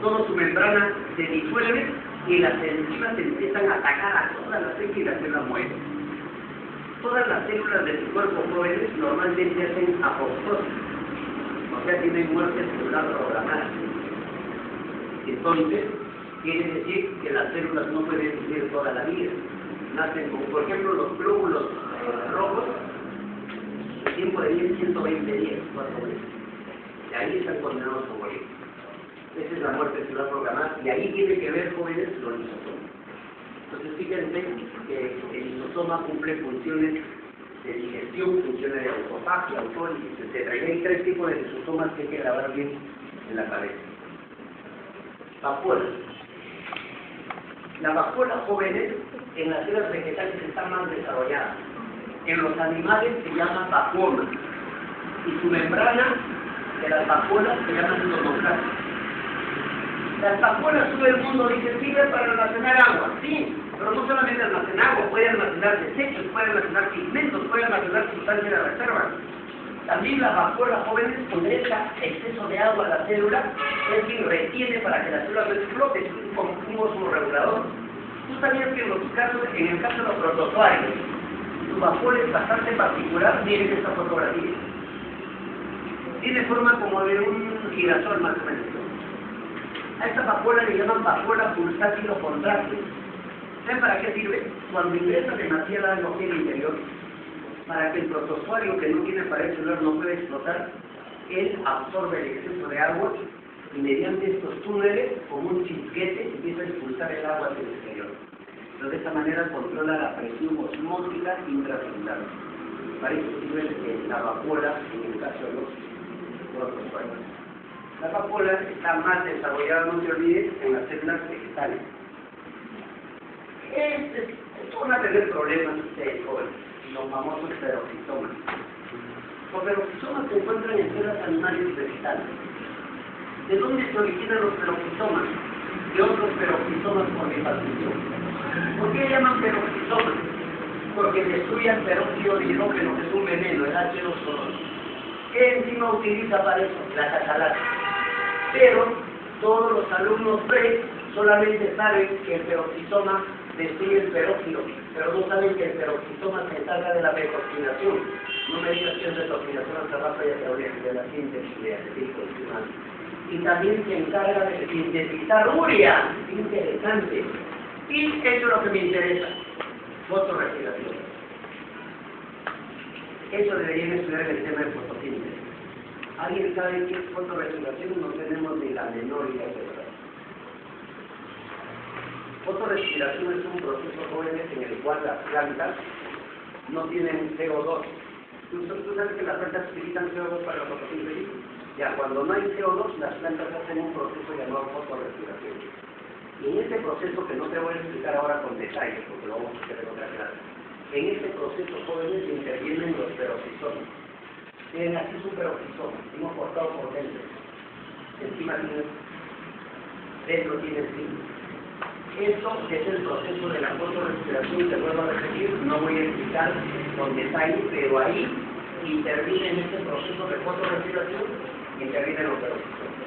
Toda su membrana se disuelve y las enzimas empiezan a atacar a todas las células y la célula muere. Todas las células de tu cuerpo jóvenes normalmente hacen apoptosis. O sea, tienen muerte celular programada. Entonces, quiere decir que las células no pueden vivir toda la vida. Nacen como, por ejemplo, los glóbulos rojos, el tiempo de vida es 120 días, 4 meses. Y ahí están condenados a morir. Esa es la muerte celular programada, y ahí tiene que ver, jóvenes, los lisosomas. Entonces, fíjense que el lisosoma cumple funciones de digestión, funciones de autofagia, autólisis, etc. Y hay 3 tipos de lisosomas que hay que grabar bien en la cabeza. Vacuola. La vacuola, jóvenes, en las células vegetales está más desarrollada. En los animales se llama vacuola. Y su membrana de las vacuolas se llama citoplasma. Las vacuolas, todo el mundo dice, sirve para almacenar agua. Sí, pero no solamente almacenar agua, puede almacenar desechos, puede almacenar pigmentos, puede almacenar sustancias de reserva. También la vacuola, jóvenes, condensa exceso de agua a la célula, es decir, retiene para que la célula no explote, es como un osmoregulador. Tú sabías que en el caso de los protozoarios, su vacuola es bastante particular. Miren esta fotografía. Tiene forma como de un girasol más o menos. A esta vacuola le llaman vacuola pulsátil o contráctil. ¿Saben para qué sirve? Cuando ingresa demasiada agua en el interior, para que el protozoario que no tiene pared celular no pueda explotar, él absorbe el exceso de agua y mediante estos túneles, como un chisguete, empieza a expulsar el agua hacia el exterior. Entonces, de esta manera controla la presión osmótica intracelular. Para eso sirve la vacuola en el caso de los protozoarios. La vacuola está más desarrollada, no se olviden, en las células vegetales. Esto van a tener problemas ustedes, jóvenes, los famosos peroxisomas. Los peroxisomas se encuentran en células animales y vegetales. ¿De dónde se originan los peroxisomas? De otros peroxisomas por bipartición. ¿Por qué llaman peroxisomas? Porque destruyen peróxido de hidrógeno, que es un veneno, el H2O2. ¿Qué enzima utiliza para eso? La catalasa. Pero todos los alumnos pre solamente saben que el peroxisoma destruye el peróxido, pero no saben que el peroxisoma se encarga de la retoxinación. No me digas que es retoxinación al trabajo de la síntesis de acetil y también se encarga de sintetizar urea. Interesante. Y eso es lo que me interesa. Fotorrespiración. Eso deberían estudiar en el tema de fotosíntesis. ¿Alguien sabe qué es fotorrespiración? No tenemos ni la menor idea de verdad. Fotorrespiración es un proceso, jóvenes, en el cual las plantas no tienen CO2. ¿Tú sabes que las plantas utilizan CO2 para la fotosíntesis? Ya, cuando no hay CO2, las plantas hacen un proceso llamado fotorrespiración. Y en este proceso, que no te voy a explicar ahora con detalle, porque lo vamos a hacer en otra clase, en este proceso, jóvenes, intervienen los peroxisomas. Tienen aquí su peroxisoma, hemos cortado por dentro. Encima tiene, dentro tiene encima. Esto es el proceso de la fotorrespiración, te vuelvo a repetir, no voy a explicar con detalle, pero ahí interviene en este proceso de fotorrespiración, intervienen los peroxisomas.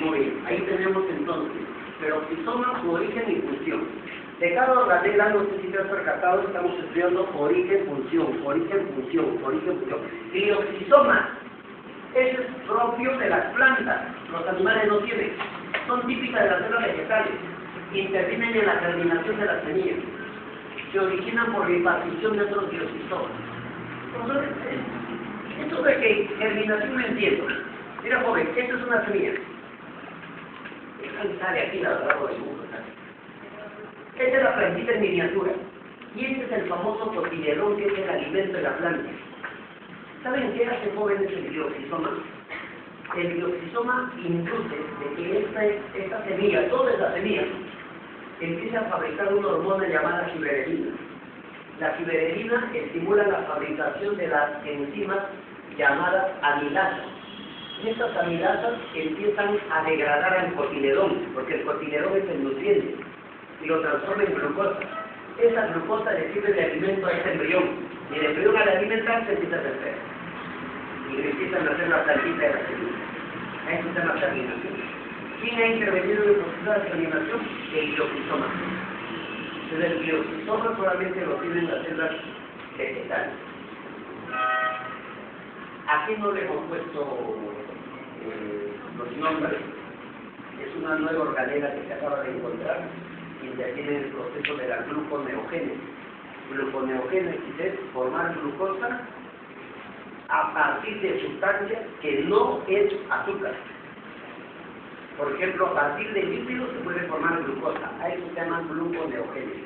Muy bien, ahí tenemos entonces peroxisoma, su origen y función. De cada organela, no sé si te has percatado, estamos estudiando origen, función, origen, función, origen, función. Glioxisoma, eso es propio de las plantas, los animales no tienen, son típicas de las células vegetales, intervienen en la germinación de las semillas, se originan por la impartición de otros glioxisomas. Entonces, esto de que germinación no entiendo. Mira, joven, esto es una semilla. Sale aquí la verdad del mundo. Esta es la plantita en miniatura. Y este es el famoso cotidianón, que es el alimento de la planta. ¿Saben qué hace, jóvenes, el glioxisoma? El glioxisoma induce de que esta semilla, toda esa semilla, empiece a fabricar una hormona llamada giberelina. La giberelina estimula la fabricación de las enzimas llamadas amilasas. Estas amilasas empiezan a degradar al cotiledón, porque el cotiledón es el nutriente, y lo transforma en glucosa. Esa glucosa le sirve de alimento a este embrión, y el embrión al alimentarse empieza a crecer, y le empiezan a hacer la plantita de la semilla. Ahí empieza la germinación. ¿Quién ha intervenido en el proceso de germinación? El glioxisoma. Entonces el glioxisoma solamente lo tienen las células vegetales. Aquí no le hemos puesto los nombres. Es una nueva organela que se acaba de encontrar, interviene en el proceso de la gluconeogénesis. Gluconeogénesis es formar glucosa a partir de sustancias que no es azúcar. Por ejemplo, a partir de lípidos se puede formar glucosa. A eso se llama gluconeogénesis.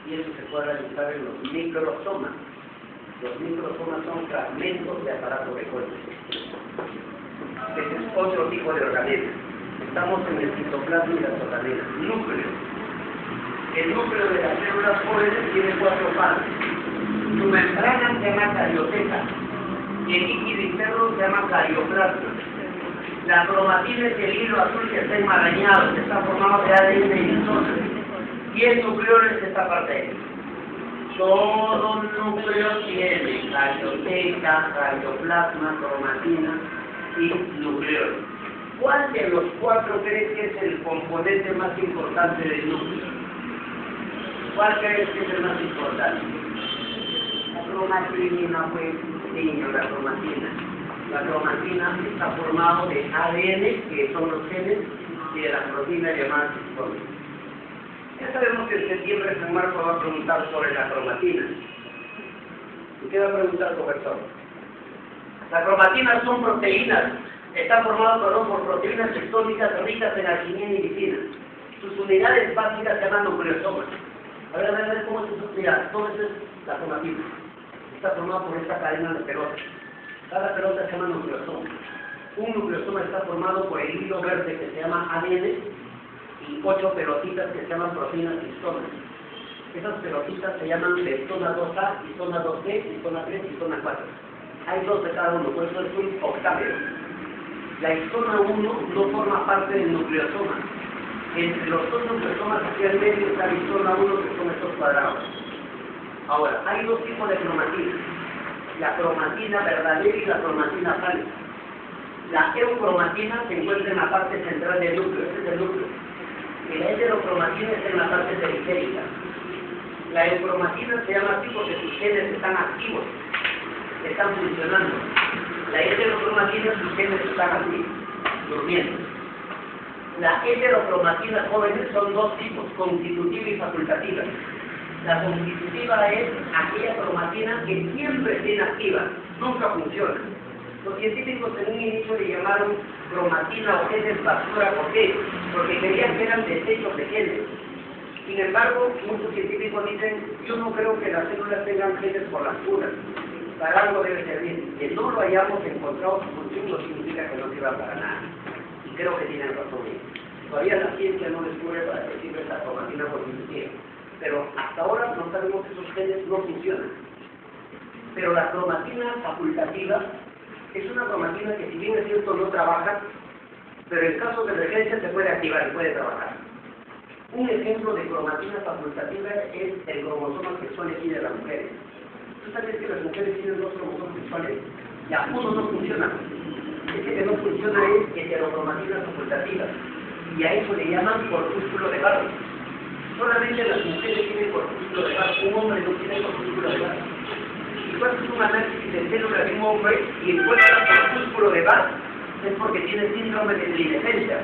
Y eso se puede realizar en los microsomas. Los microsomas son fragmentos de aparato de Golgi. Ese es otro tipo de organela. Estamos en el citoplasma y las organelas. Núcleo. El núcleo de las células jóvenes tiene 4 partes. Su membrana se llama carioteca. Y el líquido interno se llama carioplasma. La cromatina es el hilo azul que está enmarañado, que está formado de ADN y isómeros. Y el nucleolo es esta parte de ahí. Todo núcleo tiene carioteca, carioplasma, cromatina y nucleolo. ¿Cuál de los 4 crees que es el componente más importante del núcleo? ¿Cuál crees que es el más importante? La cromatina, pues, niño, la cromatina. La cromatina está formado de ADN, que son los genes, y de la proteína llamada histones. Ya sabemos que en septiembre San Marcos va a preguntar sobre la cromatina. ¿Y qué va a preguntar, profesor? Las cromatinas son proteínas. Están formadas por proteínas tectónicas ricas en arginina y lisina. Sus unidades básicas se llaman nucleosomas. A ver cómo es eso. Mira, todo eso es la cromatina. Está formado por esta cadena de pelotas. Cada pelota se llama nucleosoma. Un nucleosoma está formado por el hilo verde que se llama ADN y 8 pelotitas que se llaman proteínas histonas. Esas pelotitas se llaman histona 2A, histona 2B, histona 3 y histona 4. Hay 2 de cada uno, por eso es un octámero. La histona 1 no forma parte del nucleosoma. Entre los 2 nucleosomas hacia el medio está la histona 1, que son estos cuadrados. Ahora, hay 2 tipos de cromatina. La cromatina verdadera y la cromatina falsa. La eucromatina se encuentra en la parte central del núcleo, ese es el núcleo. Y la heterocromatina está en la parte periférica. La eucromatina se llama así porque sus genes están activos, están funcionando. La heterocromatina, sus genes están así, durmiendo. La heterocromatina, jóvenes, son 2 tipos, constitutiva y facultativa. La constitutiva es aquella cromatina que siempre tiene activa, nunca funciona. Los científicos en un inicio le llamaron cromatina o genes basura. ¿Por qué? Porque creían que eran desechos de genes. Sin embargo, muchos científicos dicen, yo no creo que las células tengan genes por las puras. Para algo debe servir. Que no lo hayamos encontrado su función no significa que no sirva para nada. Y creo que tienen razón. Todavía la ciencia no descubre para qué sirve esta cromatina constitutiva. Pero hasta ahora no sabemos que esos genes no funcionan. Pero la cromatina facultativa es una cromatina que, si bien es cierto, no trabaja, pero en caso de emergencia se puede activar y puede trabajar. Un ejemplo de cromatina facultativa es el cromosoma sexual X de las mujeres. ¿Tú sabes que las mujeres tienen dos cromosomas sexuales? Ya, uno no funciona. Ese que no funciona es heterocromatina facultativa. Y a eso le llaman corpúsculo de Barr. Solamente las mujeres tienen corpúsculo de Barr, un hombre no tiene corpúsculo de Barr. Y cuando es un análisis de células de un hombre y encuentra corpúsculo de Barr, es porque tiene síndrome de Klinefelter.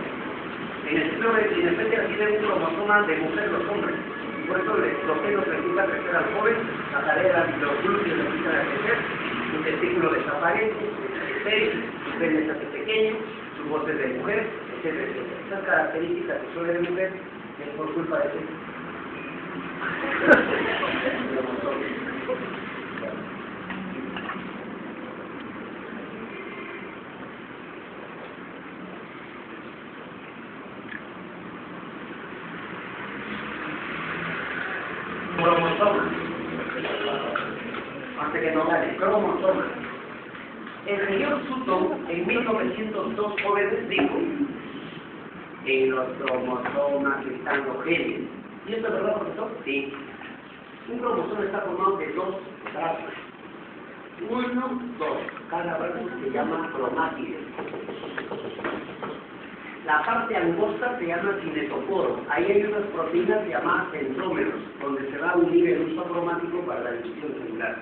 En el síndrome de Klinefelter tienen un cromosoma de mujer los hombres. Y por eso los senos les empiezan a crecer al joven, la cadera y los glúteos les empiezan a crecer, su testículo desaparece, su pene se hace pequeño, su voz es de mujer, etcétera, etcétera. Esas características que son de mujer es por culpa de eso. Cromosoma. Antes que no gane, cromosoma. El señor Sutton, en 1902, jóvenes, dijo: en los cromosomas están los genes. ¿Y esto es verdad, profesor? Sí. Un cromosoma está formado de dos brazos. Uno, dos. Cada brazo se llama cromátides. La parte angosta se llama kinetoporo. Ahí hay unas proteínas llamadas centrómeros, donde se va a unir el uso cromático para la división celular.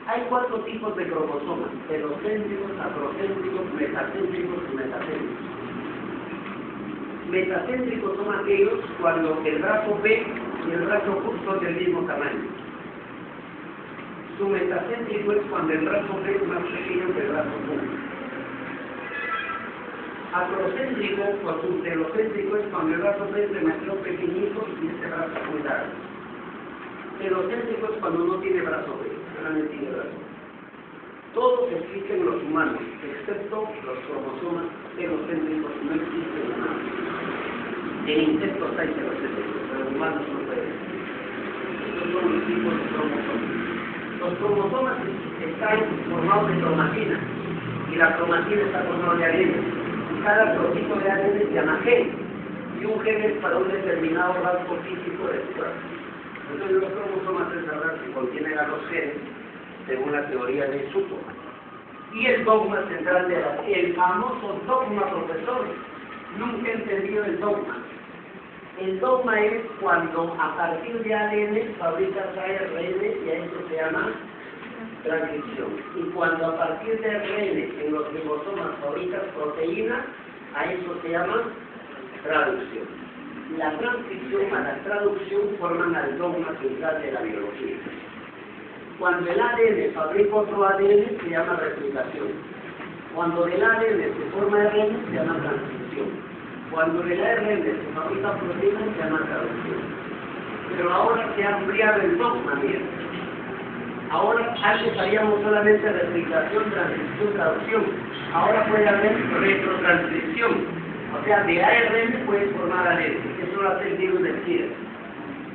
Hay 4 tipos de cromosomas: pelocéntricos, acrocéntricos, metacéntricos y metacéntricos. Metacéntricos son aquellos cuando el brazo B y el brazo Q son del mismo tamaño. Su metacéntrico es cuando el brazo B es más pequeño que el brazo Q. Acrocéntrico o subtelocéntrico es cuando el brazo B es demasiado pequeñito y este brazo es muy largo. Telocéntrico es cuando no tiene brazo B, solamente tiene brazo. Todos existen los humanos, excepto los cromosomas telocéntricos, no existen humanos. En insectos hay telocéntricos, pero en humanos no pueden. Estos son los tipos de cromosomas. Los cromosomas están formados de cromatina y la cromatina está formada de ADN. Cada trocito de ADN se llama gen, y un gen es para un determinado rasgo físico de tu cuerpo. Entonces los cromosomas es verdad que contienen a los genes, según la teoría de Sutton. Y el dogma central de el famoso dogma, profesor, nunca he entendido el dogma. El dogma es cuando a partir de ADN fabricas ARN y a eso se llama transcripción. Y cuando a partir de ARN en los ribosomas fabricas proteínas, a eso se llama traducción. La transcripción a la traducción forman el dogma central de la biología. Cuando el ADN fabrica otro ADN se llama replicación. Cuando del ADN se forma ARN se llama transcripción. Cuando del ARN se fabrica proteína se llama traducción. Pero ahora se ha ampliado el dogma, miren. Ahora antes sabíamos solamente replicación, transcripción, traducción. Ahora puede haber retrotranscripción. O sea, de ARN puedes formar ADN. Eso lo hace el virus del SIDA.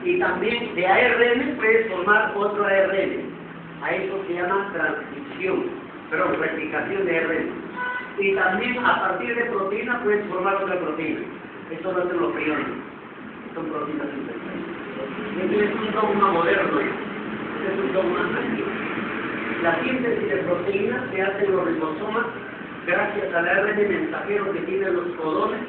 Y también de ARN puedes formar otro ARN. A eso se llama transcripción, pero replicación de ARN. Y también a partir de proteína puedes formar otra proteína. Eso lo hacen los priones. Son proteínas sintéticas. Este es un dogma moderno. Este es un dogma antiguo. La síntesis de proteínas se hace en los ribosomas gracias al ARN mensajero que tienen los codones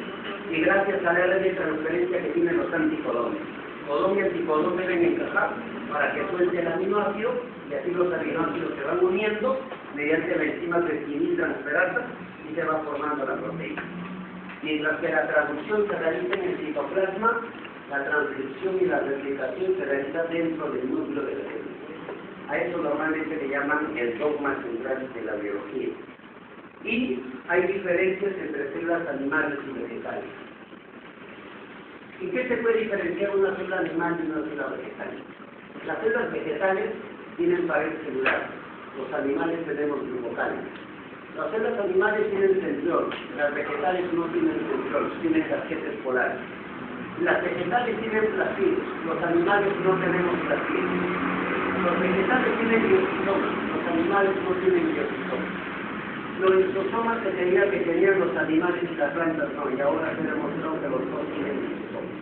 y gracias al ARN de transferencia que tienen los anticodones. Codón y anticodón deben encajar para que suelte el aminoácido y así los aminoácidos se van uniendo mediante la enzima transferasa y se va formando la proteína. Mientras que la traducción se realiza en el citoplasma, la transcripción y la replicación se realiza dentro del núcleo de la célula. A eso normalmente le llaman el dogma central de la biología. Y hay diferencias entre células animales y vegetales. ¿En qué se puede diferenciar una célula animal de una célula vegetal? Las células vegetales tienen pared celular, los animales tenemos glucocálidos. Las células animales tienen centriol, las vegetales no tienen centriol, tienen casquetes polares. Las vegetales tienen placidos, los animales no tenemos placidos. Los vegetales tienen lisosomas, los animales no tienen lisosomas. Los lisosomas que tenían los animales y las plantas no, y ahora se demostró que los dos tienen lisosomas.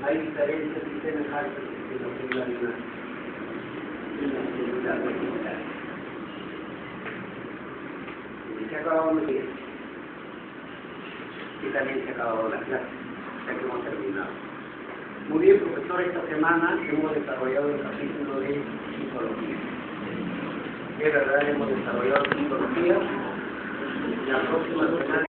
Hay diferencias y semejanzas entre la célula animal y la célula vegetal. Y se ha acabado muy bien. Y también se ha acabado la clase, ya que hemos terminado. Muy bien, profesor, esta semana hemos desarrollado el capítulo de psicología. De verdad hemos desarrollado psicología. La próxima semana